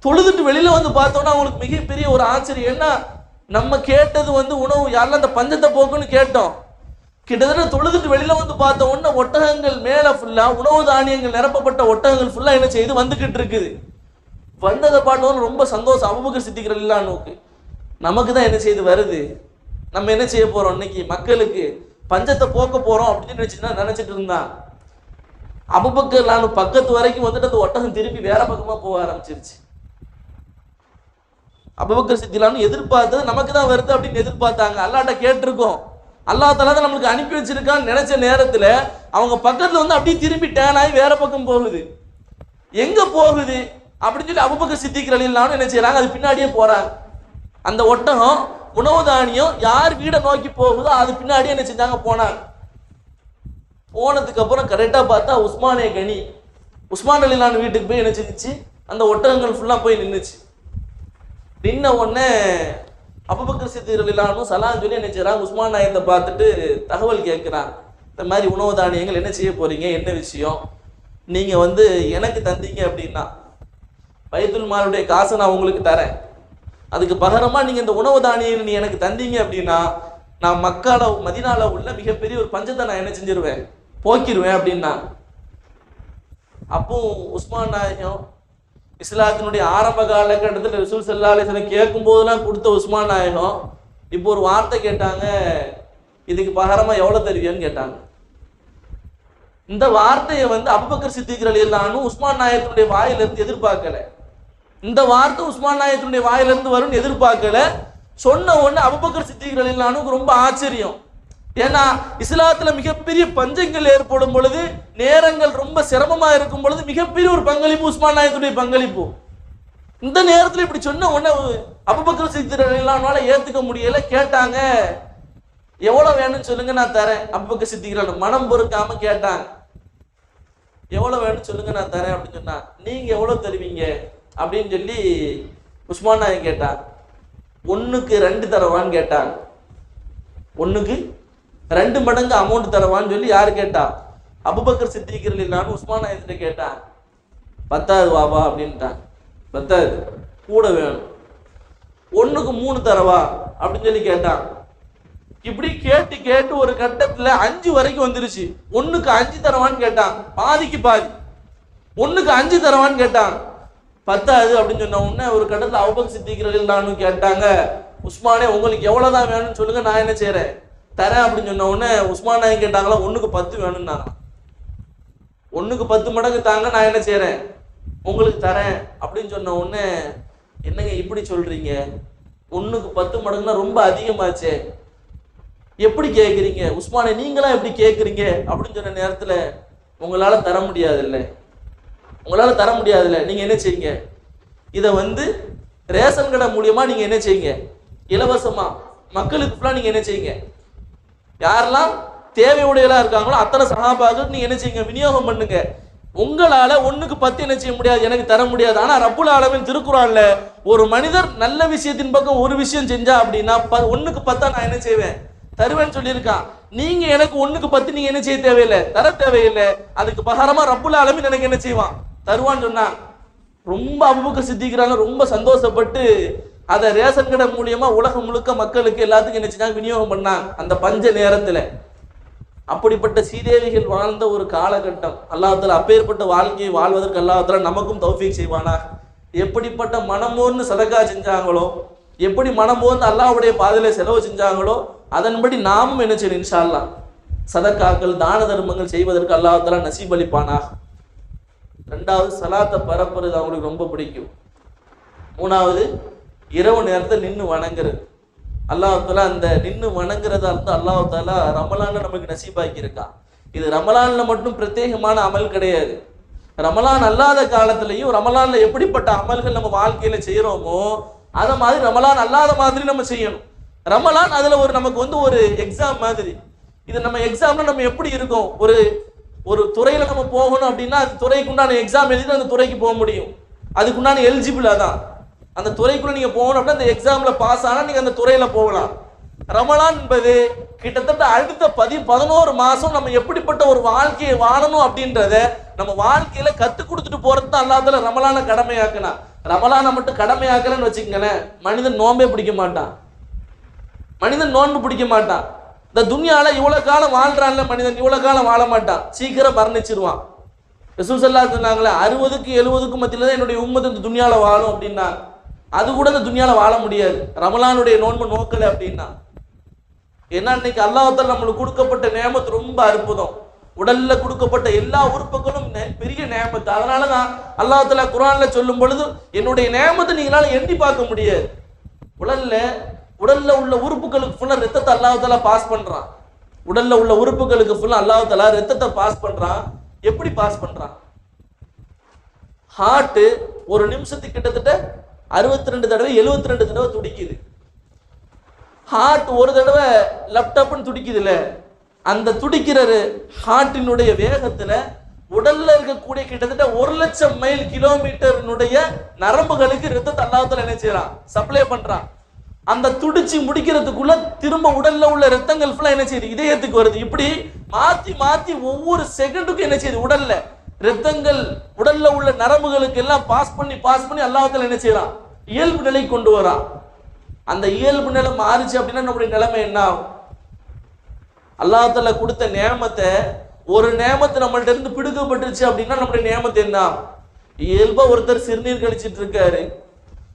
Speaker 1: தொழுதுட்டு வெளியில பார்த்தோன்னா அவங்களுக்கு மிகப்பெரிய ஒரு ஆச்சரியம். என்ன, நம்ம கேட்டது உணவு யாரெல்லாம் அந்த பஞ்சத்தை போக்குன்னு கேட்டோம். கிட்டத்தட்ட தொழுதுட்டு வெளியில பார்த்த உடனே ஒட்டகங்கள் மேல ஃபுல்லா உணவு தானியங்கள் நிரப்பப்பட்ட ஒட்டகங்கள் ஃபுல்லா என்ன செய்யுது, வந்துகிட்டு இருக்குது. வந்ததை பார்த்தோன்னு ரொம்ப சந்தோஷம் அபூபக்கர் சித்திக் ரலியல்லாஹு அன்ஹுக்கு. நமக்கு தான் என்ன செய்து வருது, நம்ம என்ன செய்ய போறோம், இன்னைக்கு மக்களுக்கு பஞ்சத்தை போக்க போறோம் அப்படின்னு நினைச்சிட்டு இருந்தான். அபூபக்கர் பக்கத்து வரைக்கும் அந்த ஒட்டகம் திருப்பி வேற பக்கமா போக ஆரம்பிச்சிருச்சு. அபூபக்கர் சித்திக் எதிர்பார்த்தது நமக்கு தான் வருது அப்படின்னு எதிர்பார்த்தாங்க. அல்லாஹ்ட்ட கேட்டிருக்கோம், அல்லாஹ் தஆலா தான் நம்மளுக்கு அனுப்பி வச்சிருக்கான்னு நினைச்ச நேரத்துல அவங்க பக்கத்துல அப்படியே திரும்பி டேன் ஆகி வேற பக்கம் போகுது. எங்க போகுது அப்படின்னு சொல்லி அபூபக்கர் சித்திக் ரலியல்லாஹு அன்ஹு என்ன செய்யறாங்க, அது பின்னாடியே போறாங்க. அந்த ஒட்டகம் உணவு தானியம் யார் வீடை நோக்கி போகுதோ அது பின்னாடியே என்ன செஞ்சாங்க, போனாங்க. போனதுக்கு அப்புறம் கரெக்டா பார்த்தா உஸ்மானே கனி, உஸ்மான் ரலியல்லாஹு அன்ஹு வீட்டுக்கு போய் என்ன செஞ்சுச்சு, அந்த ஒட்டகங்கள் ஃபுல்லா போய் நின்றுச்சு. நின்ன உடனே அபூபக்கர் சித்திக் ரலியல்லாஹு அன்ஹு சலாம் சொல்லி என்ன செய்றாங்க, உஸ்மான் நாயகத்தை பார்த்துட்டு தகவல் கேட்கிறாங்க. இந்த மாதிரி உணவு தானியங்கள் என்ன செய்ய போறீங்க, என்ன விஷயம், நீங்க எனக்கு தந்தீங்க அப்படின்னா பைத்துல் மாலுடைய காசை நான் உங்களுக்கு தரேன், அதுக்கு பகரமா நீங்க இந்த உணவு தானியம் நீ எனக்கு தந்தீங்க அப்படின்னா நான் மக்கால மதீனால உள்ள மிகப்பெரிய ஒரு பஞ்சத்தை நான் என்ன செஞ்சிருவேன், போக்கிடுவேன் அப்படின்னா. அப்போ உஸ்மான் நாயகம் இஸ்லாத்தினுடைய ஆரம்ப காலகட்டத்தில் ரசூல் ஸல்லல்லாஹு அலைஹி வஸல்லம் கேட்கும் போதெல்லாம் கொடுத்த உஸ்மான் நாயகம் இப்போ ஒரு வார்த்தை கேட்டாங்க, இதுக்கு பகரமா எவ்வளவு தருவியான்னு கேட்டாங்க. இந்த வார்த்தையை அபூபக்கர் சித்திக் ரலியல்லாஹு அன்ஹு உஸ்மான் நாயகத்துடைய வாயிலிருந்து எதிர்பார்க்கல. இந்த வார்த்தை உஸ்மான் நாயகத்துடைய வாயிலிருந்து வரும்னு எதிர்பார்க்கல. சொன்ன உடனே அபூபக்கர் சித்திக் ரலியல்லாஹு அன்ஹுக்கு ரொம்ப ஆச்சரியம். ஏன்னா இஸ்லாத்துல மிகப்பெரிய பஞ்சங்கள் ஏற்படும் பொழுது, நேரங்கள் ரொம்ப சிரமமா இருக்கும் பொழுது மிகப்பெரிய ஒரு பங்களிப்பு உஸ்மான் நாயகத்துடைய பங்களிப்பு. இந்த நேரத்தில் இப்படி சொன்ன உடனே அபூபக்கர் சித்திக் ரலியல்லாஹு அன்ஹுவால ஏத்துக்க முடியல. கேட்டாங்க, எவ்வளவு வேணும்னு சொல்லுங்க நான் தரேன். அபூபக்கர் சித்திக் ரலியல்லாஹு அன்ஹு மனம் பொறுக்காம கேட்டாங்க, எவ்வளவு வேணும்னு சொல்லுங்க நான் தரேன் அப்படின்னு சொன்னா, நீங்க எவ்வளவு தருவீங்க அப்படின்னு சொல்லி உஸ்மான் நாயகம் கேட்டாங்க. 1க்கு 2 தரவான்னு கேட்டாங்க. 1க்கு 2 மடங்கு அமௌண்ட் தரவான்னு சொல்லி யாரு கேட்டா? அபூபக்கர் சித்திக் ரலியல்லாஹு அன்ஹு உஸ்மான் நாயகத்தை கேட்டான். 10 வாபா அப்படின்ட்டான். 10 கூட வேணும். 1க்கு 3 தரவா அப்படின்னு சொல்லி கேட்டான். இப்படி கேட்டு கேட்டு ஒரு கட்டத்துல 5 வரைக்கும் வந்துருச்சு. 1க்கு 5 தரவான்னு கேட்டான். பாதிக்கு பாதி. 1க்கு 5 தரவான்னு கேட்டான். 10 அப்படின்னு சொன்ன உடனே ஒரு கட்டத்துல அபூபக்கர் சித்திக் ரலியல்லாஹு அன்ஹு கேட்டாங்க, உஸ்மானே உங்களுக்கு எவ்வளவுதான் வேணும்னு சொல்லுங்க, நான் என்ன செய்யறேன் தரேன் அப்படின்னு சொன்ன உடனே உஸ்மான் நாயகம் கேட்டாங்களா, 1க்கு 10 வேணும்னாங்க. 1க்கு 10 மடங்கு தாங்க, நான் என்ன செய்யறேன் உங்களுக்கு தரேன் அப்படின்னு சொன்ன உடனே, என்னங்க இப்படி சொல்றீங்க, 1க்கு 10 மடங்குனா ரொம்ப அதிகமாச்சே, எப்படி கேட்குறீங்க உஸ்மானே, நீங்களா எப்படி கேட்குறீங்க அப்படின்னு சொன்ன நேரத்தில் உங்களால தர முடியாதுல்ல, உங்களால தர முடியாதுல்ல, நீங்க என்ன செய்யுங்க, இதை ரேஷன் கடை மூலியமா நீங்க என்ன செய்யுங்க, இலவசமா மக்களுக்கு ஃபுல்லா நீங்க என்ன செய்யுங்க, யாரெல்லாம் தேவையுடையலா இருக்காங்களோ அத்தனை சஹாபாக்கள் நீங்க என்ன செய்யுங்க, விநியோகம் பண்ணுங்க. உங்களால 1க்கு 10 என்ன செய்ய முடியாது, எனக்கு தர முடியாது. ஆனா ரப்புல் ஆலமீன் திருக்குர்ஆன்ல ஒரு மனிதர் நல்ல விஷயத்தின் பக்கம் ஒரு விஷயம் செஞ்சா அப்படின்னா 1க்கு 10 நான் என்ன செய்வேன் தருவேன்னு சொல்லியிருக்கான். நீங்க எனக்கு 1க்கு 10 நீங்க என்ன செய்ய தேவையில்லை, தர தேவையில்லை. அதுக்கு பகரமா ரப்புல் ஆலமீன் எனக்கு என்ன செய்வான், தருவான்னு சொன்னா ரொம்ப அபூபக்கர் சித்திக் ரொம்ப சந்தோஷப்பட்டு அதை ரேஷன் கடை மூலியமா உலகம் முழுக்க மக்களுக்கு எல்லாத்துக்கும் என்ன செஞ்சாங்க, விநியோகம் பண்ணாங்க அந்த பஞ்ச நேரத்துல. அப்படிப்பட்ட சீதேவிகள் வாழ்ந்த ஒரு காலகட்டம். அல்லாஹ் தஆலா அப்பேற்பட்ட வாழ்க்கையை வாழ்வதற்கு அல்லாஹ் தஆலா நமக்கும் தௌஃபீக் செய்வானா. எப்படிப்பட்ட மனமோர்ந்து சதகா செஞ்சாங்களோ, எப்படி மனமோர்ந்து அல்லாஹ்வுடைய பாதையில செலவு செஞ்சாங்களோ அதன்படி நாமும் என்ன செய்யணும், இன்ஷா அல்லாஹ் சதகாக்கள் தான தர்மங்கள் செய்வதற்கு அல்லாஹ் தஆலா நசீப் அளிப்பானா. 2வது சலாத்தை பரப்புறது அவங்களுக்கு ரொம்ப பிடிக்கும். 3வது இரவு நேரத்தை நின்று வணங்குறது. அல்லாஹ் தஆலா அந்த நின்று வணங்குறதா அல்லாஹ் தஆலா ரமலான்ல நமக்கு நசீபாக்கி இருக்கான். இது ரமலான்ல மட்டும் பிரத்யேகமான அமல் கிடையாது. ரமலான் அல்லாத காலத்திலையும் ரமலான்ல எப்படிப்பட்ட அமல்கள் நம்ம வாழ்க்கையில செய்யறோமோ அதை மாதிரி ரமலான் அல்லாத மாதிரி நம்ம செய்யணும். ரமலான் அதுல நமக்கு ஒரு எக்ஸாம் மாதிரி. இது நம்ம எக்ஸாம்ல நம்ம எப்படி இருக்கோம், ஒரு துறையில நம்ம போகணும் அப்படின்னா அது துறைக்குண்டான எக்ஸாம் எழுதி அந்த துறைக்கு போக முடியும். அதுக்குண்டான எலிஜிபிள் அதான். அந்த துறைக்குள்ள நீங்க போகணும் அப்படின்னா அந்த எக்ஸாம்ல பாஸ் ஆனா நீங்க அந்த துறையில போகலாம். ரமலான் என்பது கிட்டத்தட்ட அடுத்த 11 மாசம் நம்ம எப்படிப்பட்ட ஒரு வாழ்க்கையை வாழணும் அப்படின்றத நம்ம வாழ்க்கையில கத்து கொடுத்துட்டு போறது தான் அல்லாஹ் தஆலா ரமலானை கடமையாக்குனா. ரமலானை மட்டும் கடமையாக்கலன்னு வச்சுக்கங்களேன், மனிதன் நோன்பே பிடிக்க மாட்டான். மனிதன் நோன்பு பிடிக்க மாட்டான். இந்த துன்யால இவ்வளவு காலம் வாழ்றான்ல மனிதன், இவ்வளவு காலம் வாழ மாட்டான், சீக்கிரம் மரணிச்சிருவான். ரசூல் ஸல்லல்லாஹு அலைஹி சொன்னாங்களே 60க்கு 70க்கு மத்தியில தான் என்னுடைய உம்மத் இந்த துன்யால வாழும் அப்படின்னா, அது கூட இந்த துன்யால வாழ முடியாது ரமலானுடைய நோன்பு நோக்கல அப்படின்னா. ஏன்னா இன்னைக்கு அல்லாஹ் தஆலா நம்மளுக்கு கொடுக்கப்பட்ட நேமத் ரொம்ப அற்புதம். உடல்ல கொடுக்கப்பட்ட எல்லா உறுப்புகளும் பெரிய நேமத். அதனாலதான் அல்லாஹ் தஆலா குர்ஆன்ல சொல்லும் பொழுது என்னுடைய நேமத்தை நீங்களால எண்ணி பார்க்க முடியாது. உடல்ல உள்ள உறுப்புகளுக்கு ஃபுல்லா ரத்தத்தை அல்லாஹ் தஆலா பாஸ் பண்றான். உடல்ல உள்ள உறுப்புகளுக்கு ஃபுல்லா அல்லாஹ் தஆலா ரத்தத்தை பாஸ் பண்றான். எப்படி பாஸ் பண்றான்? ஹார்ட் ஒரு நிமிஷத்துக்கு கிட்டத்தட்ட 62 தடவை 72 தடவை துடிக்குது. ஹார்ட் ஒரு தடவை லேப்டாப்னு துடிக்குதுல்ல, அந்த துடிக்கிற ஹார்ட்டினுடைய வேகத்துல உடல்ல இருக்கக்கூடிய கிட்டத்தட்ட 1,00,000 மைல் கிலோமீட்டர்னுடைய நரம்புகளுக்கு ரத்தத்தை அல்லாஹ் தஆலா என்ன செய்யறான், சப்ளை பண்றான். அந்த துடிச்சு முடிக்கிறதுக்குள்ள திரும்ப உடல்ல உள்ள ரத்தங்கள் ஃபுல்லா என்ன செய்யுது, இதயத்துக்கு வருது. இப்படி மாத்தி மாத்தி ஒவ்வொரு செகண்டுக்கும் என்ன செய்யுது, உடல்ல ரத்தங்கள் உடல்ல உள்ள நரம்புகளுக்கு எல்லாம் பாஸ் பண்ணி அல்லாஹ் தஆலா என்ன செய்யறான், இயல்பு நிலை கொண்டு வரான். அந்த இயல்பு நிலை மாறிச்சு அப்படின்னா நம்முடைய நிலைமை என்ன ஆகும்? அல்லாஹ் தஆலா கொடுத்த நேமத்தை, ஒரு நேமத்தை நம்மள்ட்ட இருந்து பிடுங்கப்பட்டுருச்சு அப்படின்னா நம்முடைய நேமத்தை என்ன ஆகும்? இயல்பா ஒருத்தர் சிறுநீர் கழிச்சிட்டு இருக்காரு,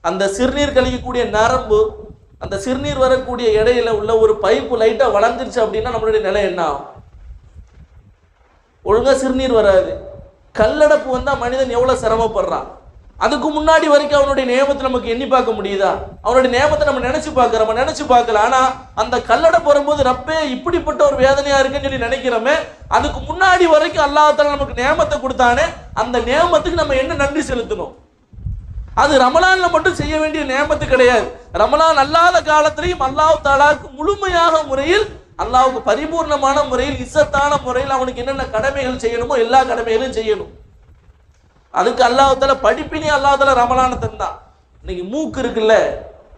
Speaker 1: அந்த சிறுநீர் கழிக்கக்கூடிய நரம்பு, அந்த சிறுநீர் வரக்கூடிய இடையில உள்ள ஒரு பைப்பு லைட்டா வளர்ந்துருச்சு அப்படின்னா நம்மளுடைய நிலை என்ன ஆகும்? ஒழுங்கா சிறுநீர் வராது. கல்லடப்பு வந்தா மனிதன் எவ்வளவு சிரமப்படுறான். அதுக்கு முன்னாடி வரைக்கும் அவனுடைய நியமத்தை நமக்கு எண்ணி பார்க்க முடியுதா? அவனுடைய நியமத்தை நம்ம நினைச்சு பார்க்கல. ஆனா அந்த கல்லடப்பு வரும்போது ரப்பே இப்படிப்பட்ட ஒரு வேதனையா இருக்குன்னு சொல்லி நினைக்கிறோமே, அதுக்கு முன்னாடி வரைக்கும் அல்லாஹ் தஆலா நமக்கு நியமத்தை கொடுத்தானே, அந்த நியமத்துக்கு நம்ம என்ன நன்றி செலுத்தணும்? அது ரமலான்ல மட்டும் செய்ய வேண்டிய நியமத்து கிடையாது. ரமலான் அல்லாத காலத்திலையும் அல்லாஹ் தஆலாவுக்கு முழுமையாக முறையில், அல்லாஹ்வுக்கு பரிபூர்ணமான முறையில், இஸ்ஸத்தான முறையில் அவனுக்கு என்னென்ன கடமைகள் செய்யணுமோ எல்லா கடமைகளையும் செய்யணும். அதுக்கு அல்லாஹ் தஆலா படிப்பினே அல்லாஹ் தஆலா ரமலானை தந்தான். இன்னைக்கு மூக்கு இருக்குல்ல,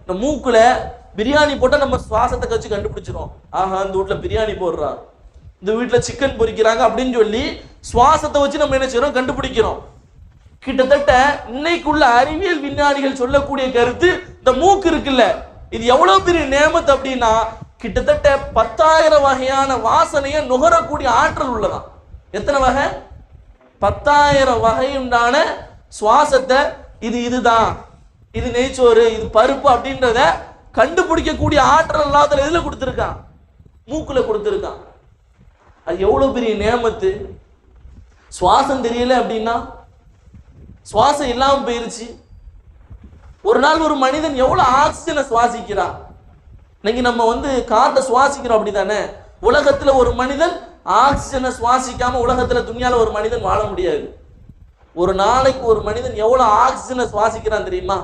Speaker 1: இந்த மூக்குல பிரியாணி போட்டா நம்ம சுவாசத்தை கழிச்சு கண்டுபிடிச்சிரும். ஆஹா, இந்த வீட்டுல பிரியாணி போடுறா, இந்த வீட்டுல சிக்கன் பொரிக்கிறாங்க அப்படின்னு சொல்லி சுவாசத்தை வச்சு நம்ம என்ன செய்யறோம்? கண்டுபிடிக்கிறோம். கிட்டத்தட்ட இன்னைக்குள்ள அறிவியல் விஞ்ஞானிகள் சொல்லக்கூடிய கருத்து, இந்த மூக்கு இருக்குல்ல, இது எவ்வளவு பெரிய நேமத் அப்படின்னா, கிட்டத்தட்ட 10,000 வகையான வாசனையை நுகரக்கூடிய ஆற்றல் உள்ளதான். எத்தனை வகை? 10,000 வகையுண்டான சுவாசத்தை, இதுதான், இது நெய்ச்சோறு, இது பருப்பு அப்படின்றத கண்டுபிடிக்கக்கூடிய ஆற்றல் அல்லாஹ் எதுல கொடுத்திருக்கான்? மூக்குல கொடுத்திருக்கான். அது எவ்வளவு பெரிய நேமத்து. சுவாசம் தெரியல அப்படின்னா, சுவாசம் இல்லாம போயிருச்சு. ஒரு நாள் ஒரு மனிதன் எவ்வளவு ஆக்சிஜனை சுவாசிக்கிறான். இன்னைக்கு நம்ம காற்றை சுவாசிக்கிறோம் அப்படித்தானே? உலகத்துல ஒரு மனிதன் ஆக்சிஜனை சுவாசிக்காம உலகத்துல துணியால ஒரு மனிதன் வாழ முடியாது. ஒரு நாளைக்கு ஒரு மனிதன் எவ்வளவு ஆக்சிஜனை சுவாசிக்கிறான் தெரியுமா?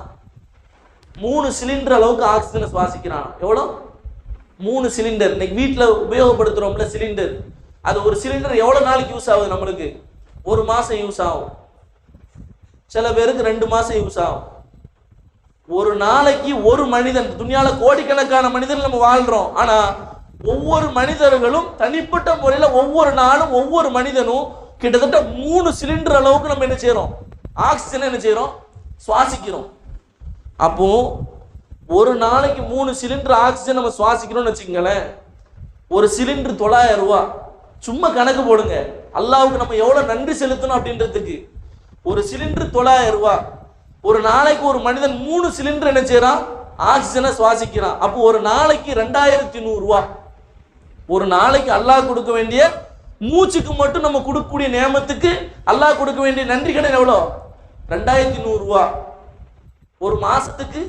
Speaker 1: 3 சிலிண்டர் அளவுக்கு ஆக்சிஜனை சுவாசிக்கிறான். எவ்வளவு? 3 சிலிண்டர். இன்னைக்கு வீட்டுல உபயோகப்படுத்துறோம்ல சிலிண்டர், அது ஒரு சிலிண்டர் எவ்வளவு நாளைக்கு யூஸ் ஆகுது? நம்மளுக்கு 1 மாசம் யூஸ் ஆகும், சில பேருக்கு 2 மாசம் யூஸ் ஆகும். ஒரு நாளைக்கு ஒரு மனிதன், துணியால கோடிக்கணக்கான மனிதர்கள் நம்ம வாழ்றோம். ஆனா ஒவ்வொரு மனிதர்களும் தனிப்பட்ட முறையில ஒவ்வொரு நாளும் ஒவ்வொரு மனிதனும் கிட்டத்தட்ட 3 சிலிண்டர் அளவுக்கு நம்ம என்ன செய்யறோம்? ஆக்சிஜன் என்ன செய்யறோம்? சுவாசிக்கிறோம். அப்போ ஒரு நாளைக்கு 3 சிலிண்டர் ஆக்சிஜன் நம்ம சுவாசிக்கிறோம்னு வச்சுக்கங்களேன். ஒரு சிலிண்டர் 900 ரூபாய். சும்மா கணக்கு போடுங்க, அல்லாஹ்வுக்கு நம்ம எவ்வளவு நன்றி செலுத்தணும் அப்படின்றதுக்கு. ஒரு சிலிண்டர் 900 ரூபாய். ஒரு நாளைக்கு ஒரு மனிதன் 3 சிலிண்டர் என்ன செய்யறான்? ஆக்சிஜனை சுவாசிக்கிறான். அப்போ ஒரு நாளைக்கு 2100 ரூபாய். ஒரு நாளைக்கு அல்லாஹ் கொடுக்க வேண்டிய மூச்சுக்கு மட்டும் நம்ம கொடுக்கக்கூடிய நியமத்துக்கு அல்லாஹ் கொடுக்க வேண்டிய நன்றி கடன் எவ்வளோ? 2100 ரூபாய். ஒரு மாசத்துக்கு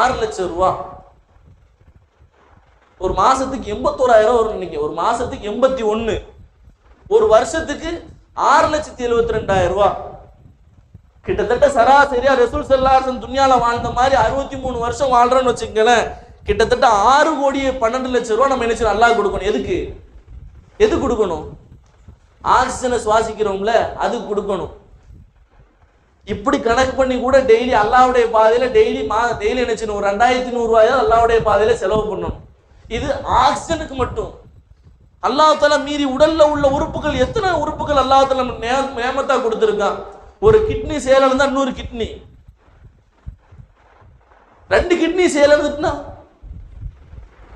Speaker 1: 6 லட்சம் ரூபாய். ஒரு மாசத்துக்கு 81,000 வரும் நினைக்க. ஒரு மாசத்துக்கு 81. ஒரு வருஷத்துக்கு 6,72,000 ரூபாய். கிட்டத்தட்ட சராசரியா ரசூல் ஸல்லல்லாஹு அலைஹி வஸல்லம் துன்யால வாழ்ந்த மாதிரி 63 வருஷம் வாழ்றோம்னு வச்சுக்கங்களேன். கிட்டத்தட்ட 6,12,00,000 ரூபாய் நம்ம என்ன செய்யணும்? அல்லாஹ் கொடுக்கணும். எது கொடுக்கணும்? ஆக்சிஜனை சுவாசிக்கிறோம்ல, அது கொடுக்கணும். இப்படி கணக்கு பண்ணி கூட டெய்லி அல்லாஹ்வுடைய பாதையில டெய்லி என்ன செய்யணும்? ஒரு 2100 ரூபாய் அல்லாஹ்வுடைய பாதையில செலவு பண்ணணும். இது ஆக்சிஜனுக்கு மட்டும். அல்லாஹ் தஆலா மீறி உடல்ல உள்ள உறுப்புகள், எத்தனை உறுப்புகள் அல்லாஹ் தஆலா நியமத்தா கொடுத்திருக்கான். ஒரு கிட்னி செயலிழந்தா இன்னொரு கிட்னி, 2 கிட்னி செயலிழந்துட்டுனா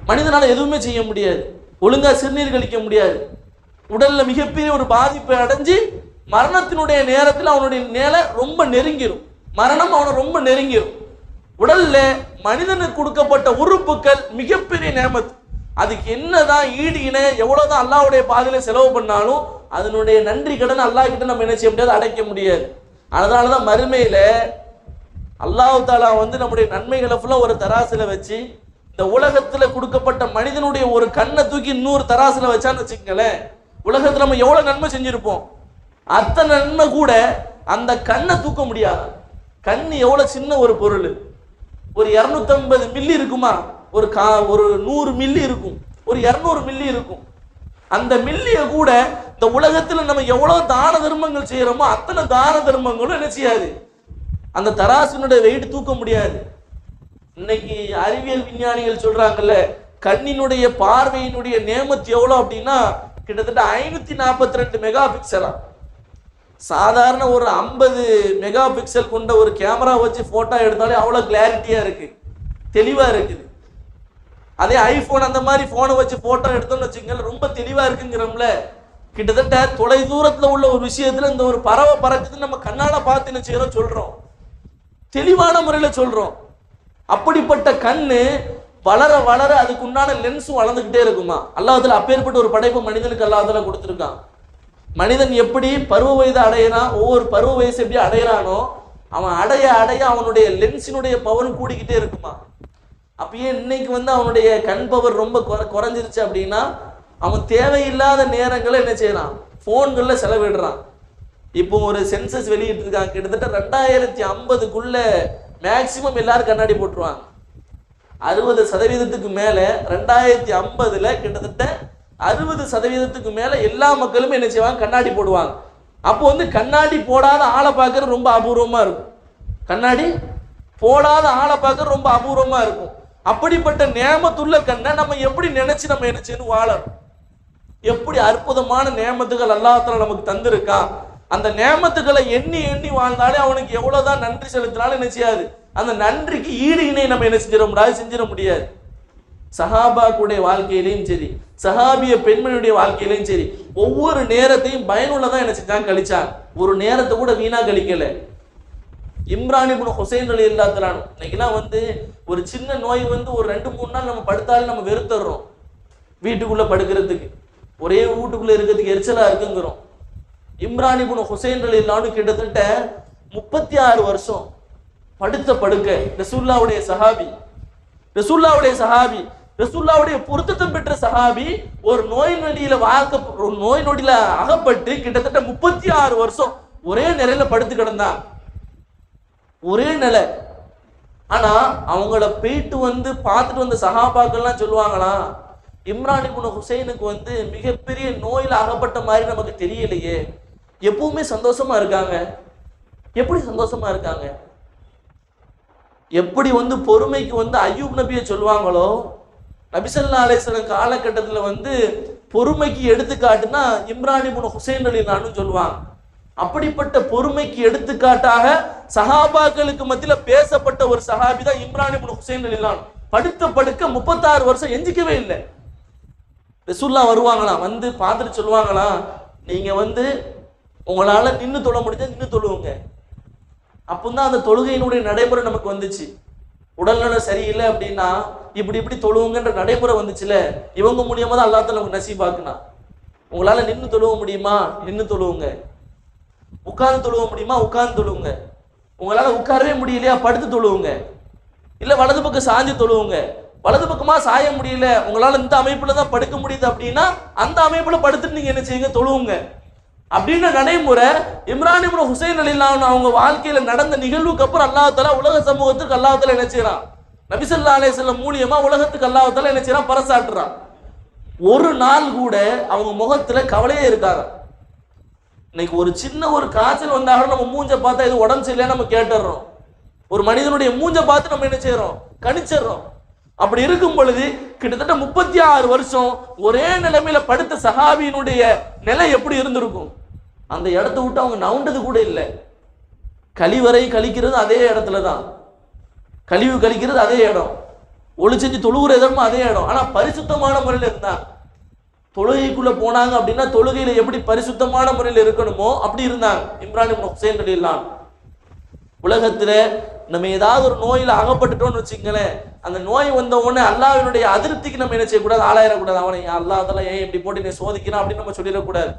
Speaker 1: மனிதனால எதுவுமே செய்ய முடியாது. ஒழுங்கா சிறுநீர் கழிக்க முடியாது. உடல்ல மிகப்பெரிய ஒரு பாதிப்பை அடைஞ்சு மரணத்தினுடைய நேரத்தில் அவனுடைய நிலை ரொம்ப நெருங்கிடும். மரணம் அவனை ரொம்ப நெருங்கிடும். உடல்ல மனிதனுக்கு கொடுக்கப்பட்ட உறுப்புகள் மிகப்பெரிய நேமத். அதுக்கு என்னதான் ஈடு இணை, எவ்வளவுதான் அல்லாஹ்வுடைய பாதையில செலவு பண்ணாலும் அதனுடைய நன்றி கடன் அல்லாஹ் கிட்ட நம்ம என்ன செய்ய முடியாது? அடைக்க முடியாது. அதனாலதான் மறுமையில அல்லாஹ் தஆலா நம்முடைய நன்மைகளை ஃபுல்லா ஒரு தராசுல வச்சு, இந்த உலகத்துல கொடுக்கப்பட்ட மனிதனுடைய ஒரு கண்ணை தூக்கி இன்னொரு தராசுல வச்சான்னு வச்சுக்கங்களேன், உலகத்துல நம்ம எவ்வளவு நன்மை செஞ்சிருப்போம், அத்தனை நன்மை கூட அந்த கண்ணை தூக்க முடியாது. கண் எவ்வளவு சின்ன ஒரு பொருள். ஒரு 250 மில்லி இருக்குமா? ஒரு 100 மில்லி இருக்கும், ஒரு 200 மில்லி இருக்கும். அந்த மில்லிய கூட இந்த உலகத்துல நம்ம எவ்வளவு தான தர்மங்கள் செய்யறோமோ அத்தனை தான தர்மங்களும் என்ன செய்யாது? அந்த தராசினுடைய வெயிட் தூக்க முடியாது. இன்னைக்கு அறிவியல் விஞ்ஞானிகள் சொல்றாங்கல்ல, கண்ணினுடைய பார்வையினுடைய நேமத் எவ்வளவு அப்படின்னா கிட்டத்தட்ட 542 மெகா பிக்சலா. சாதாரண ஒரு 50 மெகா பிக்சல் கொண்ட ஒரு கேமரா வச்சு போட்டோ எடுத்தாலே அவ்வளோ கிளாரிட்டியா இருக்கு, தெளிவா இருக்குது. அதே ஐபோன் அந்த மாதிரி போனை வச்சு போட்டோ எடுத்தோம்னு வச்சுக்கோங்க ரொம்ப தெளிவா இருக்குங்கிறோம்ல. கிட்டத்தட்ட தொலை தூரத்துல உள்ள ஒரு விஷயத்துல இந்த ஒரு பறவை பறக்குதுன்னு நம்ம கண்ணால பார்த்து என்ன செய்யறோம் சொல்றோம், தெளிவான முறையில சொல்றோம். அப்படிப்பட்ட கண்ணு வளர வளர அதுக்கு உண்டான லென்ஸும் வளர்ந்துகிட்டே இருக்குமா. அல்லாஹ்வுத்தாலா அப்பேற்பட்ட ஒரு படைப்பு மனிதனுக்கு அல்லாஹ்வுத்தாலா கொடுத்துருக்கான். மனிதன் எப்படி பருவ வயது அடையிறான், ஒவ்வொரு பருவ வயசு எப்படி அடையிறானோ அவன் அடைய அடைய அவனுடைய லென்ஸினுடைய பவர் கூடிக்கிட்டே இருக்குமா. அப்பயே இன்னைக்கு அவனுடைய கண் பவர் ரொம்ப குறைஞ்சிருச்சு அப்படின்னா அவன் தேவையில்லாத நேரங்களை என்ன செய்யறான், போன்கள்ல செலவிடுறான். இப்போ ஒரு சென்சஸ் வெளியிட்டு இருக்காங்க, கிட்டத்தட்ட 2050க்குள்ள மேக்சிமம் எல்லாரும் கண்ணாடி போட்டுருவாங்க. 60% மேல 2050ல கிட்டத்தட்ட 60% மேல எல்லா மக்களும் என்ன செய்வாங்க, கண்ணாடி போடுவாங்க. அப்போ கண்ணாடி போடாத ஆளை பார்க்கறது ரொம்ப அபூர்வமா இருக்கும். கண்ணாடி போடாத ஆளை பார்க்கறது ரொம்ப அபூர்வமா இருக்கும். அப்படிப்பட்ட நேமத்துள்ள கண்ணை நம்ம எப்படி நினைச்சு நம்ம என்ன செய்யணும் வாழணும். எப்படி அற்புதமான நேமத்துகள் அல்லாஹ்வுத்தாலா நமக்கு தந்திருக்கான். அந்த நேமத்துக்களை எண்ணி எண்ணி வாழ்ந்தாலே அவனுக்கு எவ்வளவுதான் நன்றி செலுத்தினாலும் என்ன செய்யாது, அந்த நன்றிக்கு ஈடு இணை நம்ம என்ன செஞ்சிட முடியாது. சஹாபாக்குடைய வாழ்க்கையிலையும் சரி, சஹாபிய பெண்மணியுடைய வாழ்க்கையிலையும் சரி, ஒவ்வொரு நேரத்தையும் பயனுள்ளதான் என்ன செஞ்சாங்க, கழிச்சாங்க. ஒரு நேரத்தை கூட வீணா கழிக்கல. இம்ரான் இப்னு ஹுசைன் ரலியல்லாஹு தஆலா இன்னைக்கெல்லாம் ஒரு சின்ன நோய் ஒரு 2-3 நாள் நம்ம படுத்தாலும் நம்ம வெறுத்துறோம். வீட்டுக்குள்ள படுக்கிறதுக்கு, ஒரே வீட்டுக்குள்ள இருக்கிறதுக்கு எரிச்சலா இருக்குங்கிறோம். இம்ரான் இப்னு ஹுசைன் ரலியல்லாஹு கிட்டத்தட்ட 36 வருஷம் படுத்த படுக்கை. ரசூலுல்லாஹ்வுடைய சஹாபி, ரசூலுல்லாஹ்வுடைய பொருத்தம் பெற்ற சஹாபி ஒரு நோய் நொடியில அகப்பட்டு கிட்டத்தட்ட 36 வருஷம் ஒரே நிலையில படுத்து கிடந்தான். ஒரே நிலை. ஆனா அவங்கள போயிட்டு பார்த்துட்டு வந்த சஹாபாக்கள்லாம் சொல்லுவாங்களாம், இம்ரான் இப்னு ஹுசைனுக்கு மிகப்பெரிய நோயில அகப்பட்ட மாதிரி நமக்கு தெரியலையே, எப்பவுமே சந்தோஷமா இருக்காங்க. எப்படி சந்தோஷமா இருக்காங்க? எப்படி பொறுமைக்கு அய்யூப் நபியை சொல்லுவாங்களோ, நபி ஸல்லல்லாஹு அலைஹி வஸல்லம் காலகட்டத்தில் பொறுமைக்கு எடுத்துக்காட்டுனா இம்ரான் இப்னு ஹுசைன் ரலியல்லாஹு சொல்லுவாங்க. அப்படிப்பட்ட பொறுமைக்கு எடுத்துக்காட்டாக சஹாபாக்களுக்கு மத்தியில பேசப்பட்ட ஒரு சஹாபி தான் இம்ரான் இப்னு ஹுசைன் ரலியல்லாஹு. படுத்த படுக்க 36 வருஷம் எஞ்சிக்கவே இல்லை. ரசூலுல்லாஹ் வருவாங்களாம், பார்த்துட்டு சொல்லுவாங்களாம், நீங்க உங்களால நின்று தொழ முடிஞ்சா நின்று தொழுவுங்க. அப்பதான் அந்த தொழுகையினுடைய நடைமுறை நமக்கு வந்துச்சு. உடல்நலம் சரியில்லை அப்படின்னா இப்படி தொழுவுங்கன்ற நடைமுறை வந்துச்சுல, இவங்க மூலியமா தான் அல்லாஹ் நமக்கு நசீபாக்குனா. உங்களால நின்று தொழுவ முடியுமா, நின்று தொழுவுங்க. உட்கார்ந்து தொழுவ முடியுமா, உட்கார்ந்து தொழுவுங்க. உங்களால உட்காரவே முடியலையா, படுத்து தொழுவுங்க. இல்ல வலது பக்கம் சாஞ்சு தொழுவுங்க. வலது பக்கமா சாய முடியல, உங்களால இந்த அமைப்புல தான் படுக்க முடியுது அப்படின்னா அந்த அமைப்புல படுத்துட்டு நீங்க என்ன செய்யுங்க, தொழுவுங்க. அப்படின்ற நடைமுறை இம்ரான் இப்னு ஹுசைன் ரலியல்லாஹு அவங்க வாழ்க்கையில நடந்த நிகழ்வுக்கு அப்புறம் அல்லாஹ் தஆலா உலக சமூகத்துக்கு அல்லாஹ் தஆலா என்ன செய்றான், நபி ஸல்லல்லாஹு அலைஹி வஸல்லம் மூலியமா உலகத்துக்கு அல்லாஹ் தஆலா என்ன செய்றான், பரசாட்டுறான். ஒரு நாள் கூட அவங்க முகத்துல கவலையே இருக்காது. இன்னைக்கு ஒரு சின்ன ஒரு காய்ச்சல் வந்தாலும் நம்ம மூஞ்ச பார்த்தா இது உடம்பு சரியில்லை நம்ம கேட்டுறோம். ஒரு மனிதனுடைய மூஞ்ச பார்த்து நம்ம என்ன செய்யறோம், கணிச்சிடறோம். அப்படி இருக்கும் பொழுது கிட்டத்தட்ட 36 வருஷம் ஒரே நிலைமையில படுத்த சஹாபியினுடைய நிலை எப்படி இருந்திருக்கும். அந்த இடத்த விட்டு அவங்க நவுண்டது கூட இல்லை. கழிவறை கழிக்கிறது அதே இடத்துல தான், கழிவு கழிக்கிறது அதே இடம், ஒளி செஞ்சு தொழுகிற இடமும் அதே இடம். ஆனா பரிசுத்தமான முறையில் இருந்தாங்க. தொழுகைக்குள்ள போனாங்க அப்படின்னா தொழுகையில எப்படி பரிசுத்தமான முறையில் இருக்கணுமோ அப்படி இருந்தாங்க இம்ரான் இப்னு ஹுசைன் ரலியல்லாஹு. உலகத்துல நம்ம ஏதாவது ஒரு நோயில அகப்பட்டுட்டோம்னு வச்சுங்களேன், அந்த நோய் வந்த உடனே அல்லாஹ்வினுடைய அதிருப்திக்கு நம்ம என்ன செய்யக்கூடாது, ஆளாயிடக்கூடாது. அவனை அல்லாஹ் அதெல்லாம் ஏன் இப்படி போட்டு நீ சோதிக்கிறான் அப்படின்னு நம்ம சொல்லிடக்கூடாது.